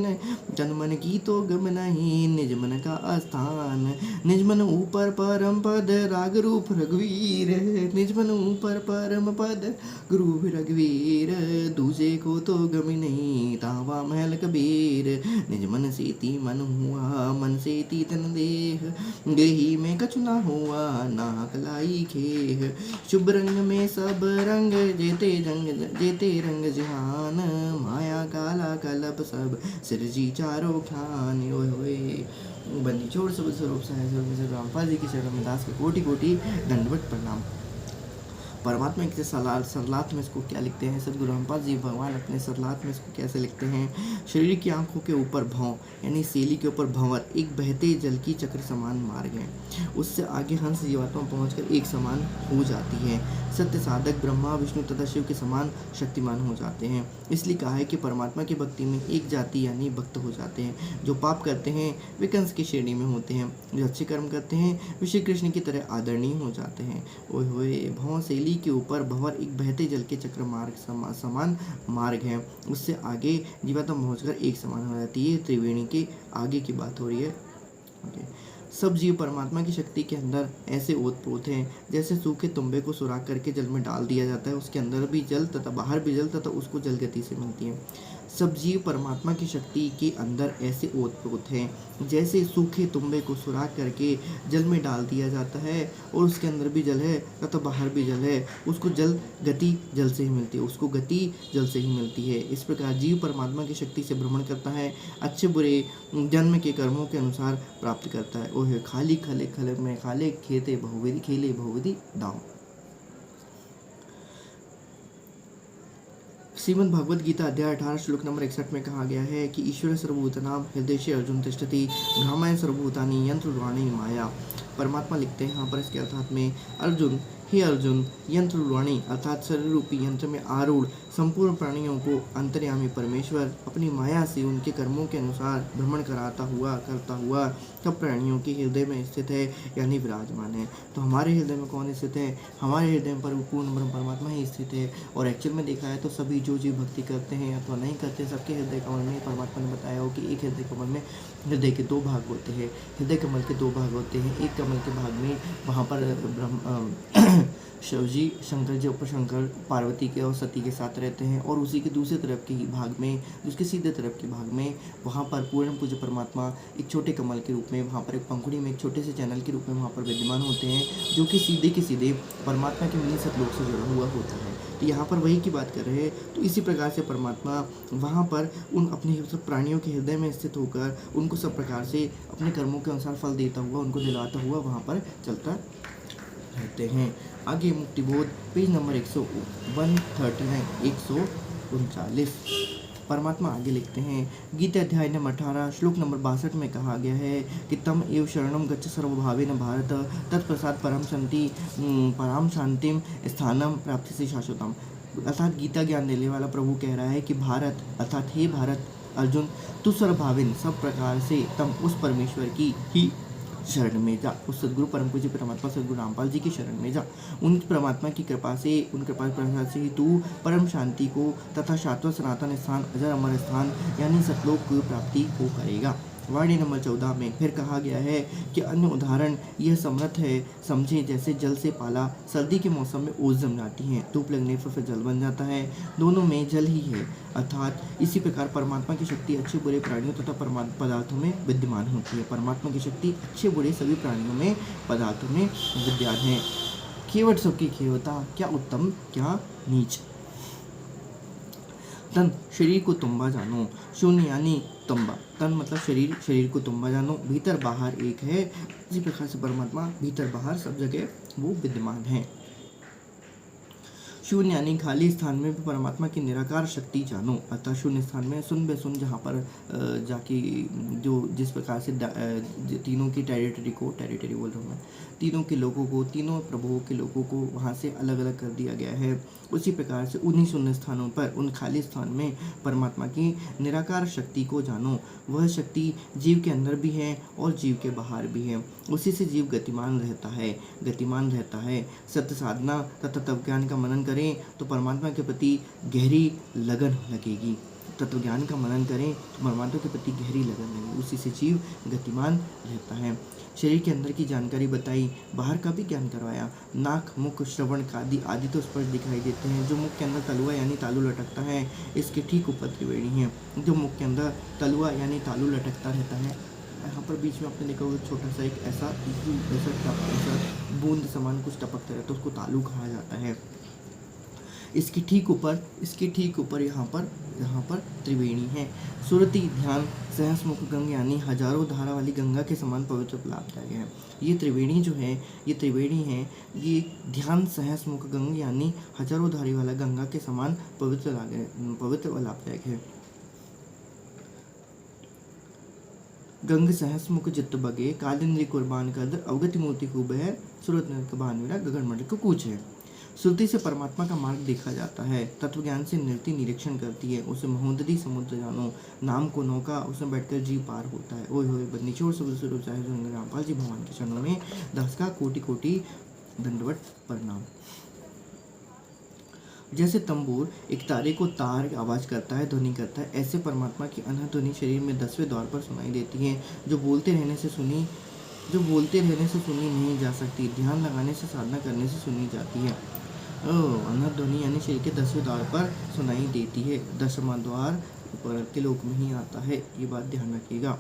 जन मन की तो गम नहीं निज मन का स्थान। निज मन ऊपर परम पद राग रूप रघुवीर, निज मन ऊपर परम पद गुरु रघुवीर। दूजे को तो गम नहीं तावा महल कबीर, निज मन से ती मन हुआ मन से ती तन देह। देही में कछु ना हुआ ना कलाई खेह, शुभ रंग में सब रंग जेते रंग जहान। माया काला कलप सब सिरजी चारों खान। ओए होए बंदी छोड़ सब स्वरूप साहेब रामपाल जी की चरण में दास के कोटि कोटि दंडवत प्रणाम। परमात्मा के सरलात में इसको क्या लिखते हैं सदगुरु रामपाल जी भगवान अपने सरलात में इसको कैसे लिखते हैं। शरीर की आंखों के ऊपर भौं यानी सेली के ऊपर भंवर एक बहते जल की चक्र समान मार्ग है, उससे आगे हंस जीवात्मा पहुंचकर एक समान हो जाती है। सत्य साधक ब्रह्मा विष्णु तथा शिव के समान शक्तिमान हो जाते हैं। इसलिए कहा है कि परमात्मा की भक्ति में एक जाति यानी भक्त हो जाते हैं। जो पाप करते हैं वे कंस की श्रेणी में होते हैं, जो अच्छे कर्म करते हैं वे श्री कृष्ण की तरह आदरणीय हो जाते हैं। ओए होए भौं सेली के ऊपर भंवर एक बहते जल के चक्र मार्ग समान मार्ग है, उससे आगे जीवात्मा पहुंचकर एक समान हो जाती है। त्रिवेणी के आगे की बात हो रही है। सब जीव परमात्मा की शक्ति के अंदर ऐसे ओतप्रोत हैं जैसे सूखे तुम्बे को सुराख करके जल में डाल दिया जाता है, उसके अंदर भी जल तथा बाहर भी जल तथा उसको जल गति से मिलती है। सब जीव परमात्मा की शक्ति के अंदर ऐसे ओतप्रोत हैं जैसे सूखे तुम्बे को सुराख करके जल में डाल दिया जाता है और उसके अंदर भी जल है तथा बाहर भी जल है, उसको जल गति जल से ही मिलती है, उसको गति जल से ही मिलती है। इस प्रकार जीव परमात्मा की शक्ति से भ्रमण करता है, अच्छे बुरे जन्म के कर्मों के अनुसार प्राप्त करता है। ओहे खाली खले खले में खाले खेते बहुविधि खेले बहुविधि दाम। श्रीमद् भगवद गीता अध्याय 18 श्लोक नंबर 61 में कहा गया है कि ईश्वर सर्वभूतानां हृदय अर्जुन तिष्ठति ब्रह्माय सर्वभूतानि यंत्ररूपाणि माया। परमात्मा लिखते हैं यहाँ पर इसके अर्थात में अर्जुन हे अर्जुन यंत्ररूपाणि अर्थात शरीर रूपी यंत्र में आरूढ़ संपूर्ण प्राणियों को अंतर्यामी परमेश्वर अपनी माया से उनके कर्मों के अनुसार भ्रमण करता हुआ सब प्राणियों के हृदय में स्थित है यानी विराजमान है। तो हमारे हृदय में कौन स्थित है? हमारे हृदय पर पूर्ण ब्रह्म परमात्मा ही स्थित है। और एक्चुअल में देखा है तो सभी जो जीव भक्ति करते हैं अथवा नहीं करते सबके हृदय कमल में परमात्मा ने बताया हो कि एक हृदय कमल में हृदय के दो भाग होते हैं। हृदय कमल के दो भाग होते हैं। एक कमल के भाग में वहाँ पर शिव जी, शंकर जी, ऊपर शंकर पार्वती के और सती के साथ रहते हैं, और उसी के दूसरे तरफ के ही भाग में, उसके सीधे तरफ के भाग में, वहाँ पर पूर्ण पूज्य परमात्मा एक छोटे कमल के रूप में, वहाँ पर एक पंखुड़ी में एक छोटे से चैनल के रूप में वहाँ पर विद्यमान होते हैं, जो कि सीधे के सीधे परमात्मा के मिनी सतलोक से जुड़ा हुआ होता है। तो यहाँ पर वही की बात कर रहे हैं। तो इसी प्रकार से परमात्मा वहाँ पर उन अपने सब प्राणियों के हृदय में स्थित होकर उनको सब प्रकार से अपने कर्मों के अनुसार फल देता हुआ, उनको दिलाता हुआ वहाँ पर चलता रहते हैं। आगे मुक्तिबोध पेज नंबर 139 139। परमात्मा आगे लिखते हैं, गीता अध्याय नंबर 18 श्लोक नंबर 62 में कहा गया है कि तम एव शरणम गच्छ सर्वभावेन भारत तत्प्रसाद पराम शांतिम स्थानम प्राप्ति से शाश्वतम। अर्थात गीता ज्ञान देने वाला प्रभु कह रहा है कि भारत, अर्थात हे भारत अर्जुन, तू सर्वभाविन सब प्रकार से तम उस परमेश्वर की ही शरण में जा, उस सदगुरु परम पूज्य परमात्मा सदगुरु रामपाल जी की शरण में जा। उन परमात्मा की कृपा से, उन कृपा प्रसाद से ही तू परम शांति को तथा शाश्वत सनातन स्थान, अजर अमर स्थान यानी सतलोक की प्राप्ति को करेगा। वाणी नंबर 14 में फिर कहा गया है कि अन्य उदाहरण यह समर्थ है, समझे जैसे जल से पाला सर्दी के मौसम में ओस जम जाती है, धूप लगने पर फिर जल बन जाता है, दोनों में जल ही है। अर्थात इसी प्रकार परमात्मा की शक्ति अच्छे बुरे प्राणियों तथा पदार्थों में विद्यमान होती है। परमात्मा की शक्ति अच्छे बुरे सभी प्राणियों में, पदार्थों में विद्यमान है। केवट सबकी खेवता, क्या उत्तम क्या नीच। तन शरीर को तुम्बा जानो, शून्य यानी तुम्बा, तन मतलब शरीर, शरीर को तुम्बा जानो, भीतर बाहर एक है। इसी प्रकार से परमात्मा भीतर बाहर सब जगह वो विद्यमान है। शून्य यानी खाली स्थान में भी परमात्मा की निराकार शक्ति जानो, अतः शून्य स्थान में सुन बेसुन जहाँ पर जाके जो जिस प्रकार से तीनों की टेरिटरी बोल रहा हूँ मैं, तीनों के लोगों को, तीनों प्रभुओं के लोगों को वहाँ से अलग अलग कर दिया गया है। उसी प्रकार से उन्हीं शून्य स्थानों पर, उन खाली स्थान में परमात्मा की निराकार शक्ति को जानो। वह शक्ति जीव के अंदर भी है और जीव के बाहर भी है। उसी से जीव गतिमान रहता है। सत्य साधना तथा तत्व ज्ञान का मनन करें तो परमात्मा के प्रति गहरी लगन लगेगी। तत्व ज्ञान का मनन करें तो परमात्मा के प्रति गहरी लगन लगेगी। उसी से जीव गतिमान रहता है। शरीर के अंदर की जानकारी बताई, बाहर का भी ज्ञान करवाया। नाक, मुख, श्रवण आदि तो स्पष्ट दिखाई देते हैं। जो मुख के अंदर तलुआ यानी तालू लटकता है, इसके ठीक ऊपर त्रिवेणी है। जो मुख के अंदर तलुआ यानी तालू लटकता रहता है, यहाँ पर बीच में आपने देखा होगा छोटा सा एक ऐसा बूंद समान कुछ टपकता रहता है, उसको तालू कहा जाता है। इसके ठीक ऊपर यहाँ पर त्रिवेणी है। सुरति, ध्यान, सहस्मुख गंगा यानी हजारों धारा वाली गंगा के समान पवित्र लाभदायक है। ये त्रिवेणी है, ये ध्यान सहस्मुख गंगा यानी हजारों धारी वाला गंगा के समान पवित्र व लाभदायक है। गंग सहस्मुख चित्त बगे, कालिंद्री कुर्बान कर अवगति मूर्ति खूब है, सूरत नृत्य भानुरा गगन मंडल को कूच है। श्रुति से परमात्मा का मार्ग देखा जाता है। तत्व ज्ञान से नृत्य निरीक्षण करती है। उसे महोदरी समुद्र जानो, नाम को नौका, उसमें बैठकर जीव पार होता है। ओए होए बदनीचोर सब स्वरूप चाहे रामपाल जी भगवान के चरणों में दास का कोटि कोटि दंडवत प्रणाम। जैसे तंबूर एक तारे को तार आवाज करता है, ध्वनि करता है, ऐसे परमात्मा की अनहद ध्वनि शरीर में 10वें द्वार पर सुनाई देती है, जो बोलते रहने से सुनी नहीं जा सकती, ध्यान लगाने से, साधना करने से सुनी जाती है। अनहद ध्वनि यानी शरीर के 10वें द्वार पर सुनाई देती है। 10वां द्वार ऊपर के लोक में ही आता है, ये बात ध्यान रखिएगा।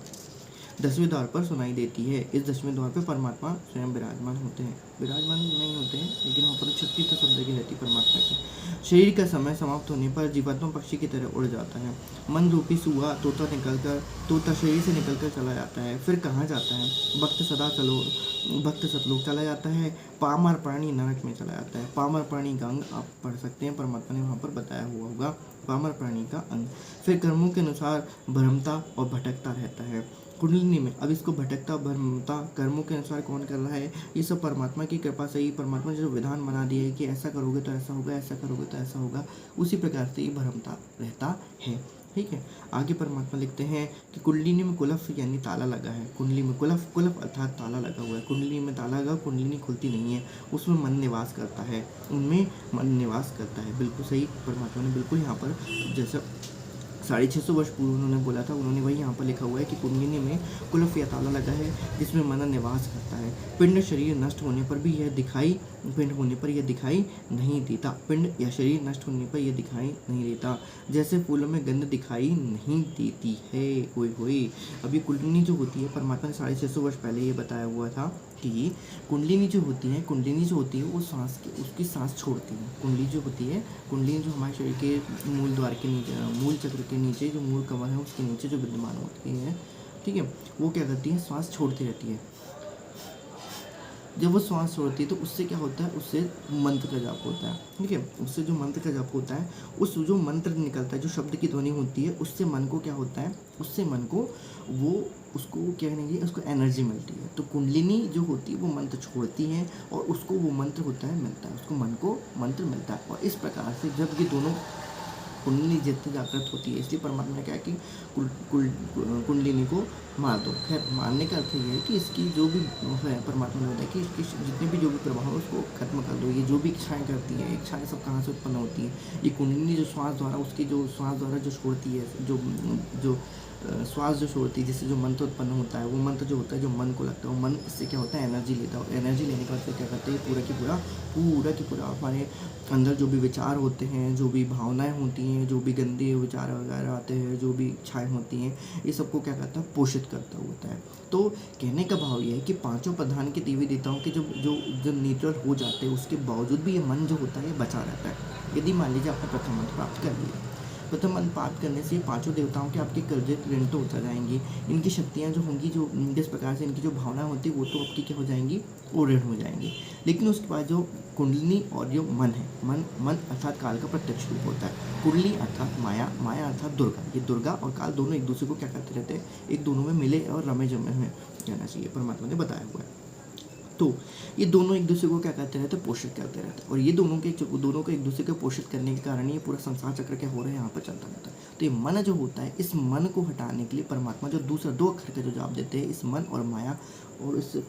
10वें द्वार पर सुनाई देती है। इस 10वें द्वार पर परमात्मा स्वयं विराजमान नहीं होते हैं, लेकिन वहाँ पर शक्ति तो सब जगह रहती परमात्मा की। शरीर का समय समाप्त होने पर जीवात्मा पक्षी की तरह उड़ जाता है। मन रूपी सुआ तोता शरीर से निकलकर चला जाता है। फिर कहाँ जाता है? भक्त सतलोक चला जाता है। पामर प्राणी नरक में चला जाता है। पामर प्राणी का अंग आप पढ़ सकते हैं, परमात्मा ने वहाँ पर बताया हुआ होगा पामर प्राणी का अंग। फिर कर्मों के अनुसार भ्रमता और भटकता रहता है। कुंडलिनी में अब इसको भटकता, भ्रमता, कर्मों के अनुसार कौन कर रहा है? ये सब परमात्मा की कृपा से ही, परमात्मा ने जो विधान बना दिया है कि ऐसा करोगे तो ऐसा होगा, ऐसा करोगे तो ऐसा होगा, उसी प्रकार से ही भ्रमता रहता है। ठीक है, आगे परमात्मा लिखते हैं कि कुंडलिनी में कुलफ यानी ताला लगा है। कुंडली में कुलफ अर्थात ताला लगा हुआ है। कुंडली में ताला लगा, कुंडलिनी खुलती नहीं है, उसमें मन निवास करता है, उनमें मन निवास करता है। बिल्कुल सही, परमात्मा ने बिल्कुल यहाँ पर जैसा 650 वर्ष पूर्व उन्होंने बोला था, उन्होंने वही यहाँ पर लिखा हुआ है कि कुंडलिनी में कुलफ या ताला लगा है जिसमें मन निवास करता है। पिंड शरीर नष्ट होने पर भी यह दिखाई नहीं देता। पिंड या शरीर नष्ट होने पर यह दिखाई नहीं देता, जैसे फूलों में गंध दिखाई नहीं देती है। कोई अभी कुंडलिनी जो होती है, परमात्मा ने 650 वर्ष पहले ये बताया हुआ था कि कुंडलिनी जो होती है वो उसकी सांस छोड़ती है। कुंडली जो हमारे शरीर के मूल द्वार के नीचे, मूल चक्र के नीचे, जो मूल कमल है उसके नीचे जो विद्यमान होती है, ठीक है, वो क्या करती है, श्वास छोड़ती रहती है। जब वो श्वास छोड़ती है तो उससे क्या होता है, उससे मंत्र का जाप होता है, ठीक है। उससे जो मंत्र का जाप होता है, उस जो मंत्र निकलता है, जो शब्द की ध्वनि होती है, उससे मन को क्या होता है, उससे मन को वो उसको क्या कहेंगे, उसको एनर्जी मिलती है। तो कुंडलिनी जो होती है वो मंत्र छोड़ती है और उसको वो मंत्र होता है मिलता है, उसको मन को मंत्र मिलता है। और इस प्रकार से जब ये दोनों कुंडली जितनी जागृत होती है, इसलिए परमात्मा ने कहा कि कुंडलिनी को मार दो। खैर, मारने का अर्थ ये है कि इसकी जो भी है, परमात्मा ने बताया कि इसकी जितने भी जो भी प्रभाव है उसको खत्म कर दो। ये जो भी इच्छाएं करती है, इच्छाएं सब कहाँ से उत्पन्न होती है, ये कुंडलिनी जो श्वास द्वारा जो छोड़ती है, जो श्वास जो छोड़ती है, जिससे जो मंत्र उत्पन्न होता है, वो मंत्र जो होता है, जो मन को लगता है, वो मन इससे क्या होता है, एनर्जी लेता है। एनर्जी लेने के बाद फिर क्या करते हैं, पूरा की पूरा हमारे अंदर जो भी विचार होते हैं, जो भी भावनाएं होती हैं, जो भी गंदे विचार वगैरह आते हैं, जो भी इच्छाएं होती हैं, ये सबको क्या करता है, पोषित करता होता है। तो कहने का भाव ये है कि पांचों प्रधान के देवी देवताओं के जो न्यूट्रल हो जाते हैं, उसके बावजूद भी ये मन जो होता है ये बचा रहता है। यदि मान लीजिए आपने प्रथम मंत्र प्राप्त कर लिया, प्रथम मंत्र प्राप्त करने से पांचों देवताओं के आपके कर्जे ऋण तो होता जाएंगी। इनकी शक्तियाँ जो होंगी, जो जिस प्रकार से इनकी जो भावना होती है, वो तो आपकी क्या हो जाएंगी, वो ऋण हो जाएंगी। लेकिन उसके बाद जो कुंडलिनी और जो मन है, मन अर्थात काल का प्रत्यक्ष रूप होता है। कुंडली अर्थात माया, माया अर्थात दुर्गा। ये दुर्गा और काल दोनों एक दूसरे को क्या करते रहते हैं, एक दोनों में मिले और रमे जमे हुए कहना चाहिए, परमात्मा ने बताया हुआ है। तो ये दोनों एक दूसरे को क्या करते रहते हैं, पोषित करते रहते हैं। और ये दोनों को एक दूसरे को पोषित करने के कारण ये पूरा संसार चक्र क्या हो रहा है, यहाँ पर चलता रहता है। तो ये मन जो होता है, इस मन को हटाने के लिए परमात्मा जो दूसरा 2 अक्षर का जो जाप देते हैं, इस मन और माया, और इससे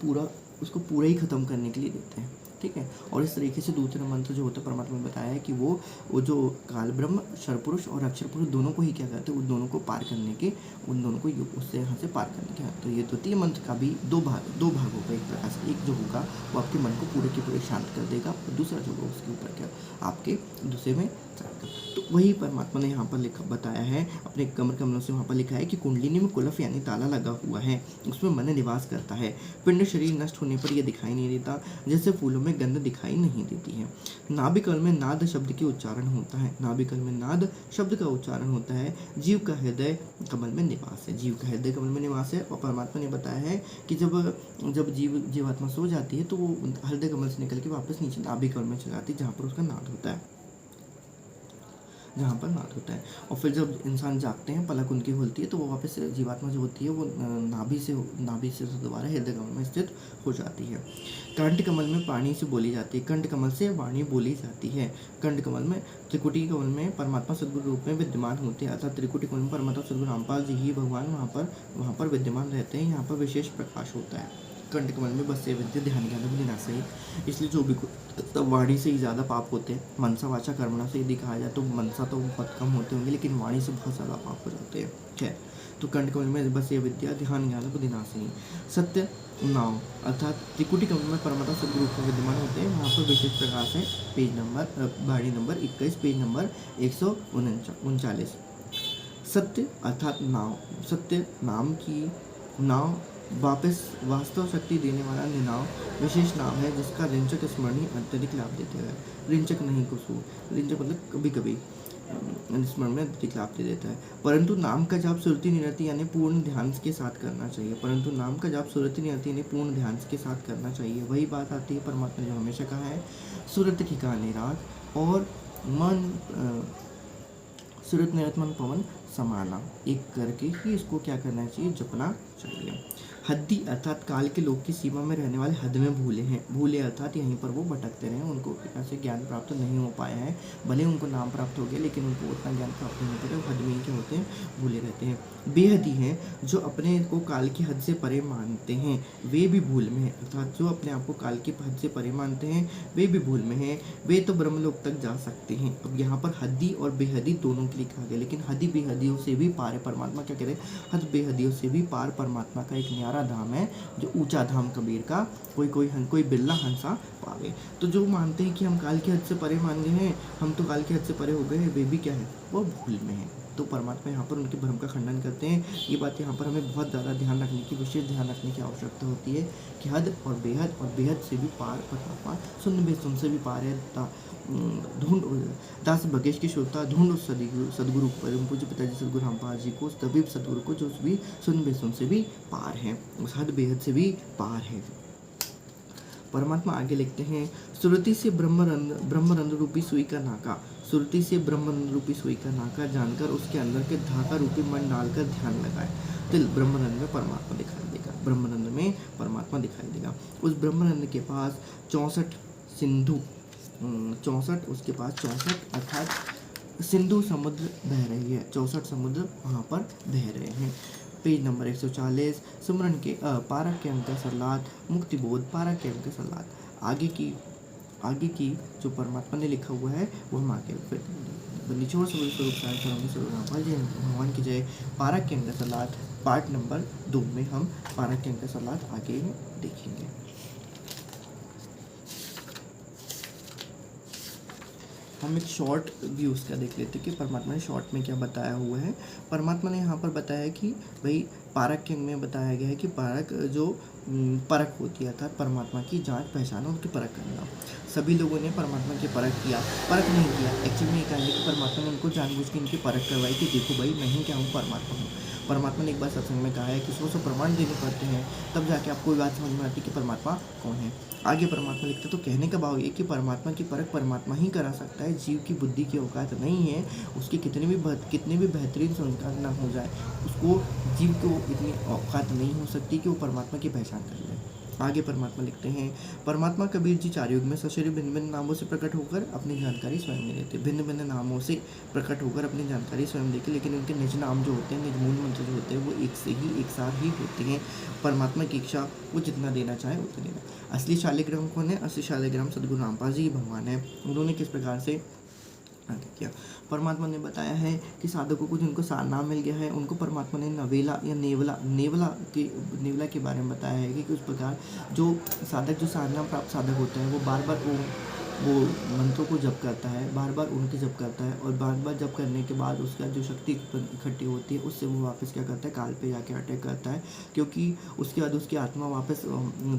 उसको पूरा ही खत्म करने के लिए देते हैं, ठीक है। और इस तरीके से दूसरा मंत्र जो होता है, परमात्मा ने बताया है कि वो जो काल ब्रह्म, क्षरपुरुष और अक्षर पुरुष दोनों को ही क्या करते हैं, उन दोनों को पार करने के, उन दोनों को उससे यहाँ से पार करने के। तो ये द्वितीय मंत्र का भी दो भाग होगा एक प्रकार से। एक जो होगा वो आपके मन को पूरे के पूरे शांत कर देगा, और दूसरा जो होगा उसके ऊपर क्या आपके दूसरे में जाएगा। तो वही परमात्मा ने यहाँ पर बताया है, अपने कमर कमलों से वहाँ पर लिखा है कि कुंडलिनी में कुलफ यानी ताला लगा हुआ है, उसमें मन निवास करता है। पिंड शरीर नष्ट होने पर यह दिखाई नहीं देता, जैसे फूलों में गंध दिखाई नहीं देती है। नाभिकल में नाद शब्द के उच्चारण होता है, नाभिकल में नाद शब्द का उच्चारण होता है। जीव का हृदय कमल में निवास है, जीव का हृदय कमल में निवास है। और परमात्मा ने बताया है कि जब जीवात्मा सो जाती है तो वो हृदय कमल से निकल के वापस नीचे नाभिकल में चली जाती है, जहाँ पर उसका नाद होता है, जहाँ पर नाद होता है। और फिर जब इंसान जागते हैं, पलक उनकी खुलती है, तो वो वापस जीवात्मा जो होती है वो नाभि से दोबारा हृदय कमल में स्थित हो जाती है। कंठ कमल में वाणी से बोली जाती है, कंठ कमल से वाणी बोली जाती है। कंठ कमल में, त्रिकुटी कमल में परमात्मा सद्गुरु रूप में विद्यमान होते हैं, अर्थात त्रिकुटी कमल में परमात्मा सद्गुरु रामपाल जी ही भगवान वहाँ पर विद्यमान रहते हैं। यहाँ पर विशेष प्रकाश होता है। कंठ कमल में बस विद्या ध्यान ज्ञान बुद्धि सही, इसलिए जो भी तब वाणी से ही ज़्यादा पाप होते हैं। मनसा वाचा कर्मणा से यदि कहा जाए तो मनसा तो बहुत कम होते होंगे, लेकिन वाणी से बहुत ज़्यादा पाप हो जाते हैं। खैर, तो कंठ कमल में बस ये विद्या ध्यान ज्ञान बुद्धि सही। सत्य नाव अर्थात त्रिकुटी कमल में परमात्मा सद्गुरु रूप में विद्यमान होते हैं। वहाँ पर विशेष प्रकाश है। पेज नंबर बाड़ी नंबर 21, पेज नंबर 139। सत्य अर्थात नाव, सत्य नाम की नाव वास्तव शक्ति देने वाला निनाव विशेष नाम है, जिसका रिंचक स्मरण अत्यधिक लाभ देते हैं। रिंचक नहीं कुछ, रिंचक मतलब कभी कभी स्मरण में अत्यधिक लाभ दे देता है। परंतु नाम का जाप सुरति निरति यानी पूर्ण ध्यान के साथ करना चाहिए। परंतु नाम का जाप सुरति निरति यानी पूर्ण ध्यान के साथ करना चाहिए। वही बात आती है परमात्मा ने जो हमेशा कहा है, सुरत की कहानी रात और मन सुरत निरत मन पवन समाना, एक करके ही इसको क्या करना चाहिए, जपना चाहिए। हद्दी अर्थात काल के लोक की सीमा में रहने वाले हद में भूले हैं। भूले अर्थात यहीं पर वो भटकते रहे, उनको प्रकार से ज्ञान प्राप्त नहीं हो पाया है। भले उनको नाम प्राप्त हो गया लेकिन उनको उतना ज्ञान प्राप्त नहीं होता है, वो हद में ही क्या होते हैं, भूले रहते हैं। बेहदी हैं जो अपने को काल की हद से परे मानते हैं, वे भी भूल में हैं। अर्थात जो अपने आप को काल की हद से परे मानते हैं वे भी भूल में हैं, वे तो ब्रह्मलोक तक जा सकते हैं। अब यहाँ पर हद्दी और बेहदी दोनों के लिए कहा गया, लेकिन हदी बेहदियों से भी पार है। परमात्मा क्या कहते हैं, हद बेहदियों से भी पार परमात्मा का एक न्यारा धाम है, जो ऊंचा धाम कबीर का कोई बिरला हंसा पावे। तो जो मानते हैं कि हम काल की हद से परे मान गए हैं, हम तो काल की हद से परे हो गए हैं, वे भी क्या है, वो भूल में है। तो परमात्मा यहाँ पर उनके भ्रम का खंडन करते हैं। ये बात यहाँ पर हमें बहुत ज़्यादा ध्यान रखने की, विशेष ध्यान रखने की आवश्यकता होती है कि हद और बेहद से भी पार परमात्मा, शून्य बे शून्य से भी पार है। ढूंढ दास बगेश की श्रोता ढूंढ उस सदगुरु परम पूज्य पिताजी सदगुरु रामपाल जी को, उस तबीब सदगुरु को जो भी शून्य बे शून्य से भी पार है, उस हद बेहद से भी पार है। परमात्मा आगे लिखते हैं, सुरति से ब्रह्मरंध्र रूपी सुई का नाका, सुरति से ब्रह्मरंध्र रूपी सुई का नाका जानकर उसके अंदर के धागा रूपी मन डालकर ध्यान लगाए। तिल ब्रह्मरंध्र में परमात्मा दिखाई देगा, ब्रह्मरंध्र में परमात्मा दिखाई देगा। उस ब्रह्मरंध्र के पास 64 सिंधु 64 उसके पास 64 अर्थात सिंधु समुद्र बह रही है, 64 समुद्र वहाँ पर बह रहे हैं। पेज नंबर 140, सुमरन के पारक के अंक सरलाद, मुक्ति बोध पारक के अंक सरलाद। आगे की जो परमात्मा ने लिखा हुआ है वो हम आगे फिर निचोड़ स्वरूप भगवान की जय। पारक के अंक सरलाद पार्ट नंबर 2 में हम पारक के अंक सरलाद आगे देखेंगे। हम एक शॉर्ट भी उसका देख लेते हैं कि परमात्मा ने शॉर्ट में क्या बताया हुआ है। परमात्मा ने यहाँ पर बताया कि भाई पारक के अंग में बताया गया है कि पारक जो परख होती है, अर्थात परमात्मा की जांच पहचान, उनकी परख करना। सभी लोगों ने परमात्मा की परख नहीं किया। एक्चुअली में ये कहा है कि परमात्मा ने उनको जानबूझ के इनकी परख करवाई कि देखो भाई मैं ही क्या हूँ, परमात्मा हूँ। परमात्मा ने एक बार सत्संग में कहा है कि 100 प्रमाण देने पड़ते हैं, तब जाके आपको कोई बात समझ में आती है कि परमात्मा कौन है। आगे परमात्मा लिखते तो कहने का भाव ये कि परमात्मा की परख परमात्मा ही करा सकता है, जीव की बुद्धि की औकात नहीं है। उसके कितने भी बेहतरीन संस्कार ना हो जाए, उसको जीव को इतनी औकात नहीं हो सकती कि वो परमात्मा की पहचान कर ले। आगे परमात्मा लिखते हैं, परमात्मा कबीर जी 4 युग में सशरीर भिन्न भिन्न नामों से प्रकट होकर अपनी जानकारी स्वयं नहीं देते। भिन्न भिन्न नामों से प्रकट होकर अपनी जानकारी स्वयं देते, लेकिन उनके निज नाम जो होते हैं, निज मूल मंत्र जो होते हैं, वो एक साथ ही होते हैं। परमात्मा की इच्छा वो जितना देना चाहे उतना देना। असली शालिग्राम कौन है? असली शालिग्राम सदगुरु रामपाल जी भगवान है। उन्होंने किस प्रकार से आगे किया? परमात्मा ने बताया है कि साधकों को जिनको सार नाम मिल गया है, उनको परमात्मा ने नवेला या नेवला के बारे में बताया है कि उस प्रकार जो साधक, जो सार नाम प्राप्त साधक होता है, वो बार बार वो मंत्रों को जप करता है, बार बार उनके जप करता है, और बार बार जप करने के बाद उसका जो शक्ति इकट्ठी होती है उससे वो वापस क्या करता है, काल पे जाके अटैक करता है, क्योंकि उसके बाद उसकी आत्मा वापस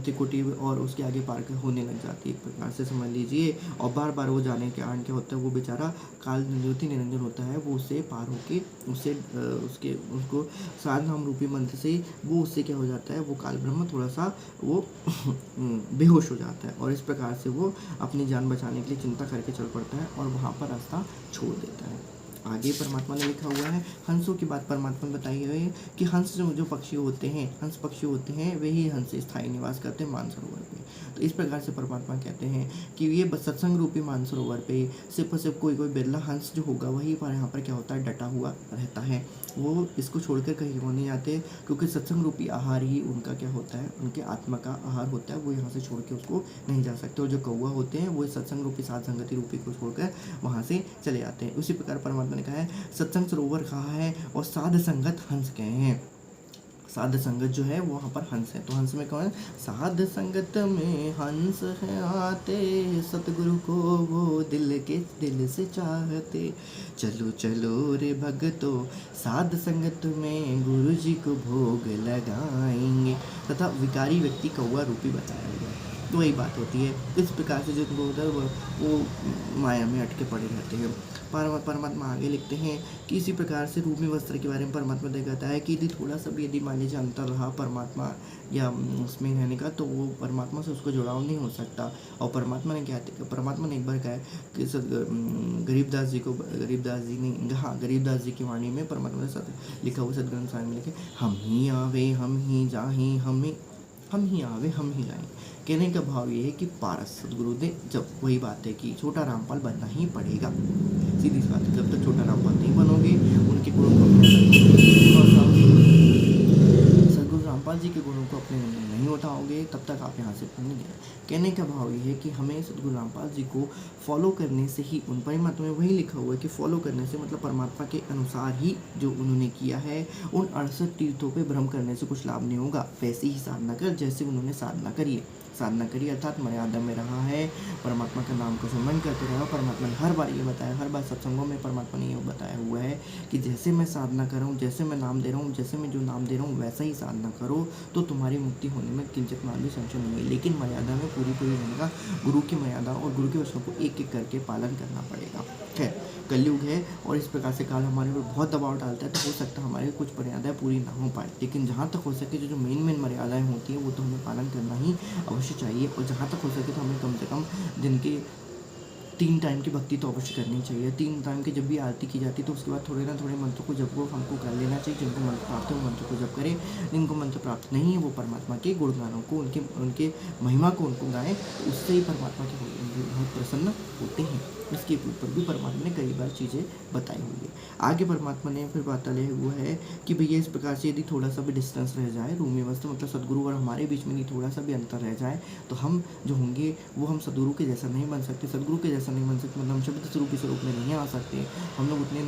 त्रिकुटी और उसके आगे पार होने लग जाती है, एक प्रकार से समझ लीजिए। और बार बार वो जाने के कारण क्या होता है, वो बेचारा काल ज्योति निरंजन होता है, वो उससे पार होके उसको साध नाम रूपी मंत्र से वो उससे क्या हो जाता है, वो काल ब्रह्म थोड़ा सा वो बेहोश हो जाता है, और इस प्रकार से वो अपनी जान बचाने के लिए चिंता करके चल पड़ता है और वहाँ पर रास्ता छोड़ देता है। आगे परमात्मा ने लिखा हुआ है, हंसों की बात परमात्मा ने बताई है कि हंस जो पक्षी होते हैं, हंस पक्षी होते हैं, वे ही हंस स्थायी निवास करते हैं मानसरोवर पे। तो इस प्रकार से परमात्मा कहते हैं कि ये सत्संग रूपी मानसरोवर पे सिर्फ और सिर्फ कोई बिरला हंस जो होगा वही पर यहाँ पर क्या होता है, डटा हुआ रहता है। वो इसको छोड़कर कहीं हो नहीं जाते, क्योंकि सत्संग रूपी आहार ही उनका क्या होता है, उनके आत्मा का आहार होता है। वो यहाँ से छोड़ के उसको नहीं जा सकते, और जो कौवा होते हैं वो सत्संग रूपी साध संगति रूपी को छोड़कर वहाँ से चले जाते हैं। उसी प्रकार परमात्मा ने कहा है, सत्संग सरोवर कहा है और साध संगत हंस कहे हैं। साध संगत जो है वो वहाँ पर हंस है, तो हंस में कौन है? साध संगत में हंस है आते, सतगुरु को वो दिल से चाहते। चलो चलो रे भगतो, साध संगत में गुरु जी को भोग लगाएंगे। तथा विकारी व्यक्ति कौवा रूपी बताया गया। तो वही बात होती है। इस प्रकार से जो लोग होता है वो माया में अटके पड़े रहते हैं। परमात्मा आगे लिखते हैं कि इसी प्रकार से रूपी वस्त्र के बारे में परमात्मा ने कहता है कि यदि थोड़ा सा भी यदि मान लीजिए अंतर रहा परमात्मा या उसमें रहने का, तो वो परमात्मा से उसको जुड़ाव नहीं हो सकता। और परमात्मा ने एक बार कहा है कि गरीबदास जी की वाणी में परमात्मा ने लिखा हुआ सदग्रंथ साहिब में लिखे, हम ही आवे हम ही जाहि, हम ही आवे हम ही जाएं। कहने का भाव ये है कि पारस सदगुरु ने, जब वही बात है कि छोटा रामपाल बनना ही पड़ेगा, सीधी सी बात है। जब तक छोटा रामपाल नहीं बनोगे, उनके गुणों को सदगुरु रामपाल जी के गुणों को अपने नहीं उठाओगे, तब तक आप यहाँ से नहीं गए। कहने का भाव ये है कि हमें सदगुरु रामपाल जी को फॉलो करने से ही, उन परमात्मा में वही लिखा हुआ है कि फॉलो करने से मतलब परमात्मा के अनुसार ही जो उन्होंने किया है, उन 68 तीर्थों पे भ्रम करने से कुछ लाभ नहीं होगा। वैसे ही साधना कर जैसे उन्होंने साधना करी अर्थात मर्यादा में रहा है, परमात्मा का नाम का सुमन करते रहो। परमात्मा ने हर बार ये बताया, हर बार सत्संगों में परमात्मा ने ये बताया हुआ है कि जैसे मैं साधना कर रहा हूँ, जैसे मैं नाम दे रहा हूँ, जैसे मैं जो नाम दे रहा हूँ वैसा ही साधना करो, तो तुम्हारी मुक्ति होने में किंचित मात्र भी संशय नहीं है। लेकिन मर्यादा में पूरी रहने का, गुरु की मर्यादा और गुरु के वचनों को एक एक करके पालन करना पड़ेगा। खैर, कलयुग है और इस प्रकार से काल हमारे ऊपर बहुत दबाव डालता है, तो हो सकता है हमारी कुछ मर्यादाएं पूरी ना हो पाए, लेकिन जहाँ तक हो सके जो मेन मर्यादाएं होती हैं वो तो हमें पालन करना ही अवश्य चाहिए। और जहाँ तक हो सके तो हमें कम से कम दिन के 3 टाइम की भक्ति तो अवश्य करनी चाहिए। 3 टाइम की जब भी आरती की जाती है तो उसके बाद थोड़े ना थोड़े मंत्र को जब वो हमको कर लेना चाहिए। जिनको मंत्र प्राप्त है वो मंत्र को जब करें, जिनको मंत्र प्राप्त नहीं है वो परमात्मा के गुणगानों को, उनके महिमा को उनको गाएं, तो उससे ही परमात्मा के बहुत प्रसन्न होते हैं। इसके ऊपर भी परमात्मा ने कई बार चीज़ें बताई हुई है। आगे परमात्मा ने फिर बताया हुआ है कि भैया इस प्रकार से यदि थोड़ा सा भी डिस्टेंस रह जाए, रूमी अवस्था मतलब सदगुरु और हमारे बीच में यदि थोड़ा सा भी अंतर रह जाए, तो हम जो होंगे वो हम सदगुरु के जैसा नहीं बन सकते। सदगुरु के जैसा नहीं बन सकते मतलब हम शब्द स्वरूप में नहीं आ सकते, हम लोग उतने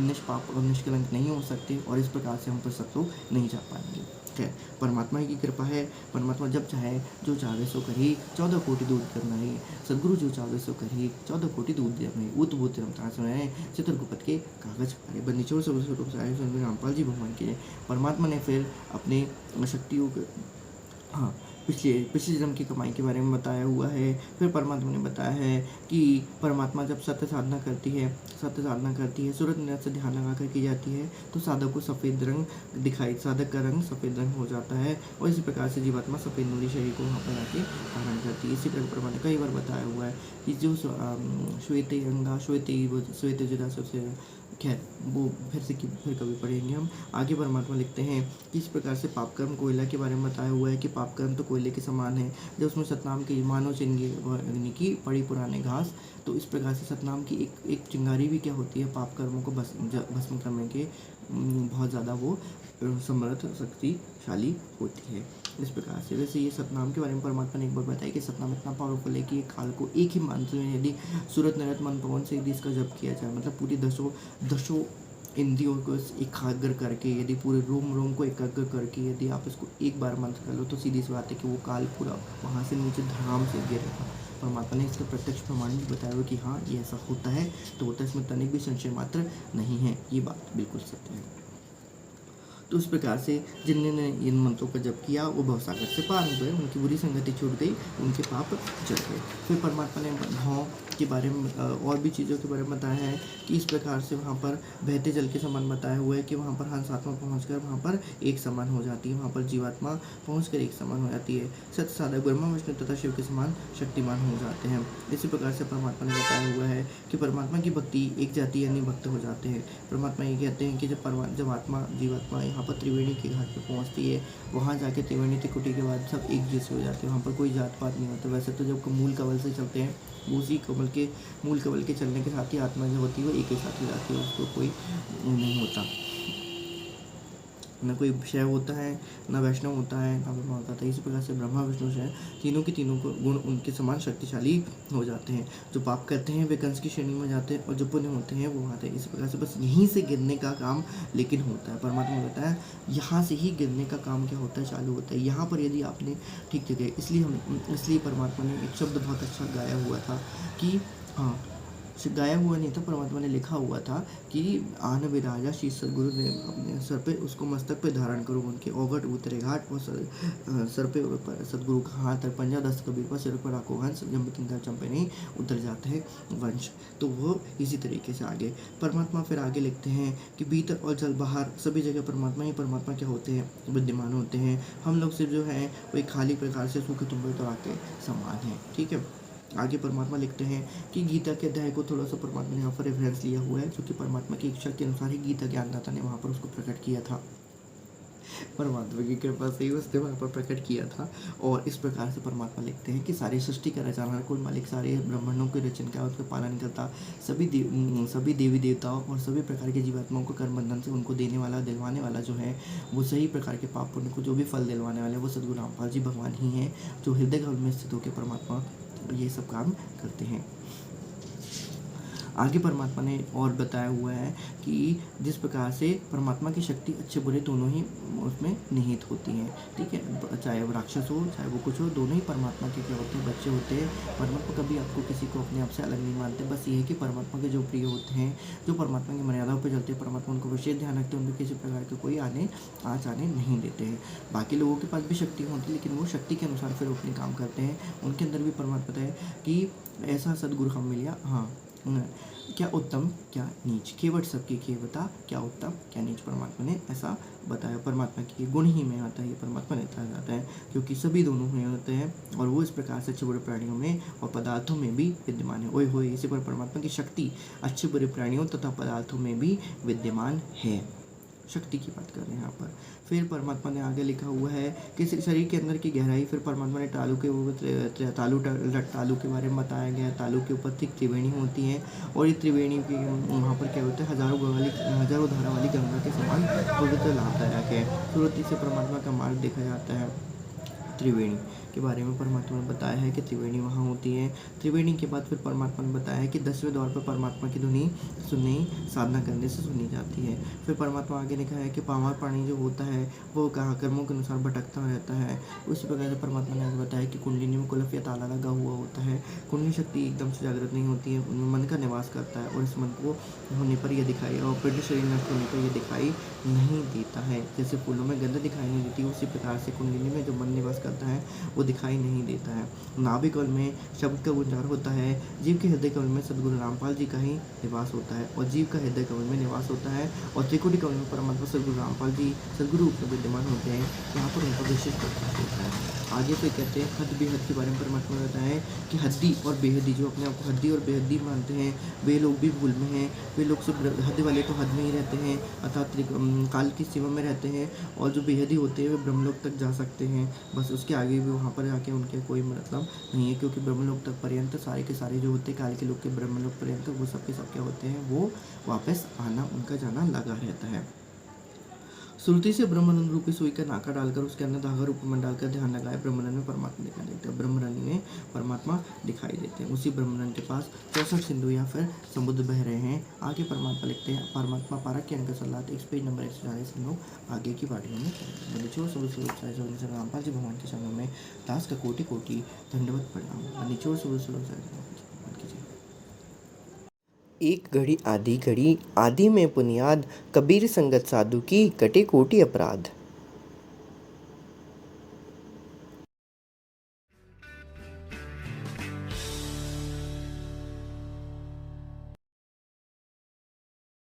निष्पाप और निष्कलंक नहीं हो सकते, और इस प्रकार से हम पर सतलोक नहीं जा पाएंगे। खैर, परमात्मा की कृपा है। परमात्मा जब चाहे जो चाहे सो करे, 14 कोटि दूध करना है। सदगुरु जो चाहे सो करे, 14 कोटि दूध देना है। उत बुद्ध रमता सुनाए, चित्रगुप्त के कागज पारे। बंदीचोर स्वरूप रामपाल जी भगवान के परमात्मा ने फिर अपने शक्तियों के पिछले जन्म की कमाई के बारे में बताया हुआ है। फिर परमात्मा ने बताया है कि परमात्मा जब सत्य साधना करती है, सूरत नियत से ध्यान लगा कर की जाती है, तो साधक को सफ़ेद रंग दिखाई, साधक का रंग सफ़ेद रंग हो जाता है, और इसी प्रकार से जीवात्मा सफ़ेद नूरी शरीर को वहाँ पर आके धारण करती है। इसी प्रकार परमात्मा ने कई बार बताया हुआ है कि जो श्वेत जुदा सबसे, खैर वो फिर कभी पढ़ेंगे हम। आगे परमात्मा लिखते हैं कि इस प्रकार से पाप कर्म कोयला के बारे में बताया हुआ है कि पाप कर्म तो कोयले के समान है, जब उसमें सतनाम की मानव चिंगारी की पड़ी पुराने घास, तो इस प्रकार से सतनाम की एक चिंगारी भी क्या होती है, पाप कर्मों को भस्म करने के बहुत ज़्यादा वो समर्थ शक्तिशाली होती है। इस प्रकार से वैसे ये सतनाम के बारे में परमात्मा ने एक बार बताया कि सतनाम इतना पावरफुल है कि काल को एक ही मंत्र में यदि सूरत नरत मन पवन से यदि इसका जप किया जाए, मतलब पूरी दसों इंद्रियों को एकाग्र करके, यदि पूरे रोम को एकाग्र करके यदि आप इसको एक बार मंत्र कर लो, तो सीधी सी बात है कि वो काल पूरा वहाँ से नीचे धड़ाम से गिरेगा। परमात्मा ने इसका प्रत्यक्ष प्रमाण भी बताया हुआ कि हाँ ये ऐसा होता है, तो होता है, इसमें तनिक भी संशय मात्र नहीं है। ये बात बिल्कुल सत्य है। तो उस प्रकार से जिन्होंने इन मंत्रों का जप किया वो भवसागर से पार हो गए, उनकी बुरी संगति छूट गई, उनके पाप जल गए। फिर परमात्मा ने भाव के बारे में और भी चीज़ों के बारे में बताया है कि इस प्रकार से वहाँ पर बहते जल के समान बताया हुआ है कि वहाँ पर हंस आत्मा पहुँच वहाँ पर एक समान हो जाती है, वहाँ पर जीवात्मा पहुँच एक समान हो जाती है। सत्य साधक ब्रह्मा विष्णु तथा शिव के समान शक्तिमान हो जाते हैं। इसी प्रकार से परमात्मा ने बताया हुआ है कि परमात्मा की भक्ति एक जाति यानी भक्त हो जाते हैं। परमात्मा ये कहते हैं कि जब आत्मा जीवात्मा यहाँ पर त्रिवेणी के घाट पर पहुँचती है, वहाँ जाके त्रिवेणी त्रिकुटी के बाद सब एक जैसे हो जाते हैं, वहाँ पर कोई जात पात नहीं होता। वैसे तो जब मूल कमल से चलते हैं, उसी मूल कमल के चलने के साथ ही आत्मा जो होती है वो एक ही साथ हो जाती है, उसको कोई नहीं होता, न कोई शैव होता है, न वैष्णव होता है, न ब्रह्मा होता है। इसी प्रकार से ब्रह्मा विष्णु शैव तीनों के तीनों को गुण उनके समान शक्तिशाली हो जाते हैं। जो पाप करते हैं वे कंस की श्रेणी में जाते हैं, और जो पुण्य होते हैं वो आते हैं। इस प्रकार से बस यहीं से गिरने का काम लेकिन होता है। परमात्मा होता है यहाँ से ही गिरने का काम क्या होता है, चालू होता है। यहाँ पर यदि आपने ठीक जगह, इसलिए परमात्मा ने एक शब्द बहुत अच्छा गाया हुआ था कि हाँ, गाया हुआ नहीं था, परमात्मा ने लिखा हुआ था कि आन विराजा श्री सद्गुरु ने अपने सर पे उसको मस्तक पे धारण करो, उनके ओगट उतरे घाट और सर पे सद्गुरु का हाथ पंजा दस्त कबीर पर सिर पर राखो हंस जब किंकर चंपे नहीं उतर जाता है वंश। तो वो इसी तरीके से आगे परमात्मा फिर आगे लिखते हैं कि भीतर और जल बाहर सभी जगह परमात्मा ही परमात्मा क्या होते हैं, विद्यमान होते हैं। हम लोग सिर्फ जो है वही खाली प्रकार से सूखे तुम्बे तो आके समान है। ठीक है, आगे परमात्मा लिखते हैं कि गीता के अध्याय को थोड़ा सा परमात्मा ने यहाँ पर रेफरेंस लिया हुआ है, क्योंकि परमात्मा की इच्छा के अनुसार ही गीता ज्ञानदाता ने वहाँ पर उसको प्रकट किया था, परमात्मा की कृपा से ही उसने वहाँ पर प्रकट किया था। और इस प्रकार से परमात्मा लिखते हैं कि सारी सृष्टि का रचना कुल मालिक, सारे ब्रह्मांडों के रचन का उसका पालन करता, सभी देवी देवताओं और सभी प्रकार के जीवात्माओं को कर्म बंधन से उनको देने वाला दिलवाने वाला जो है वो सही प्रकार के पाप पुण्य को जो भी फल दिलवाने वाले वो सद्गुरु रामपाल जी भगवान ही हैं, जो हृदय काल में स्थित होकर परमात्मा ये सब काम करते हैं। आगे परमात्मा ने और बताया हुआ है कि जिस प्रकार से परमात्मा की शक्ति अच्छे बुरे दोनों ही उसमें निहित होती हैं। ठीक है, चाहे वो राक्षस हो चाहे वो कुछ हो, दोनों ही परमात्मा के क्या होते हैं, बच्चे होते हैं। परमात्मा कभी आपको किसी को अपने आप से अलग नहीं मानते, बस ये है कि परमात्मा के जो प्रिय होते हैं, जो परमात्मा की मर्यादाओं पर चलते हैं, परमात्मा उनको विशेष ध्यान रखते हैं, उनको किसी प्रकार के कोई आने नहीं देते हैं। बाकी लोगों के पास भी शक्ति होती है, लेकिन वो शक्ति के अनुसार फिर अपने काम करते हैं। उनके अंदर भी परमात्मा है कि ऐसा सद्गुरु हम मिलिया, हाँ क्या उत्तम क्या नीच, केवट सबकी केवता, क्या उत्तम क्या नीच, परमात्मा ने ऐसा बताया। परमात्मा के गुण ही में आता है, ये परमात्मा ने कहा जाता है, क्योंकि सभी दोनों में होते हैं और वो इस प्रकार से अच्छे बुरे प्राणियों में और पदार्थों में भी विद्यमान है। ओए होए, इसी पर परमात्मा की शक्ति अच्छे बुरे प्राणियों तथा पदार्थों में भी विद्यमान है। शक्ति की बात कर रहे हैं यहाँ पर। फिर परमात्मा ने आगे लिखा हुआ है कि शरीर के अंदर की गहराई, फिर परमात्मा ने तालु के बारे में बताया गया। तालु के ऊपर ठीक त्रिवेणी होती है और ये त्रिवेणी के वहाँ पर क्या होता है, हजारों धारा वाली गंगा के समान पवित्र लाभदायक है। सूरती से परमात्मा का मार्ग देखा जाता है। त्रिवेणी के बारे में परमात्मा ने बताया है कि त्रिवेणी वहाँ होती है। त्रिवेणी के बाद फिर परमात्मा ने बताया है कि 10वें द्वार पर परमात्मा की ध्वनि सुननी साधना करने से सुनी जाती है। फिर परमात्मा आगे लिखा है कि पामार प्राणी जो होता है वो कहा कर्मों के अनुसार भटकता रहता है। उसी प्रकार से परमात्मा ने आगे बताया कि कुंडलिनी में कुलफ या ताला लगा हुआ होता है। कुंडली शक्ति एकदम से जागृत नहीं होती है, उनमें मन का निवास करता है और इस मन को होने पर यह दिखाई और पिंड शरीर नष्ट होने पर यह दिखाई नहीं देता है। जैसे फूलों में गंध दिखाई नहीं देती, उसी प्रकार से कुंडलिनी में जो मन निवास करता है वो दिखाई नहीं देता है। नाभि कमल में शब्द का गुंजार होता है। जीव के हृदय कमल में सद्गुरु रामपाल जी का ही निवास होता है और जीव का हृदय कमल में निवास होता है। और त्रिकुटी कमल में परमात्मा सद्गुरु रामपाल जी सद्गुरु रूप में विद्यमान होते हैं, यहाँ पर उनका विशेष प्रकाश होता है। आगे फिर कहते हैं हद बेहद के बारे में परमात्मा कहता है कि हद्दी और बेहदी, जो अपने आप को हद्दी और बेहदी मानते हैं वे लोग भी भूल में हैं। वे लोग सिर्फ हद वाले तो हद में ही रहते हैं अर्थात काल की सीमा में रहते हैं, और जो बेहदी होते हैं वे ब्रह्मलोक तक जा सकते हैं, बस उसके आगे भी वहाँ पर जाके उनके कोई मतलब नहीं है, क्योंकि ब्रह्मलोक तक पर्यंत सारे के सारे जो होते हैं काल के लोग के ब्रह्मलोक पर्यंत वो सबके सब क्या होते हैं, वो वापस आना उनका जाना लगा रहता है। श्रुति से ब्रह्मरंध्र रूपी सुई का नाका डालकर उसके अंदर धागा रूप में डालकर ध्यान लगाए ब्रह्मरंध्र में परमात्मा दिखाई देते हैं। ब्रह्मरंध्र में परमात्मा दिखाई देते हैं। उसी ब्रह्मरंध्र के पास 64 सिंधु या फिर समुद्र बह रहे हैं। आगे परमात्मा लिखते हैं परमात्मा पारक के अंक सलाह 1 पेज नंबर 140 हम लोग आगे की बारियों में चलेंगे। रामपाल जी भगवान के चरणों में दास का कोटि कोटि दंडवत प्रणाम। निचोड़ एक घड़ी आधी घड़ी आदि में बुनियाद, कबीर संगत साधु की कटे कोटि अपराध।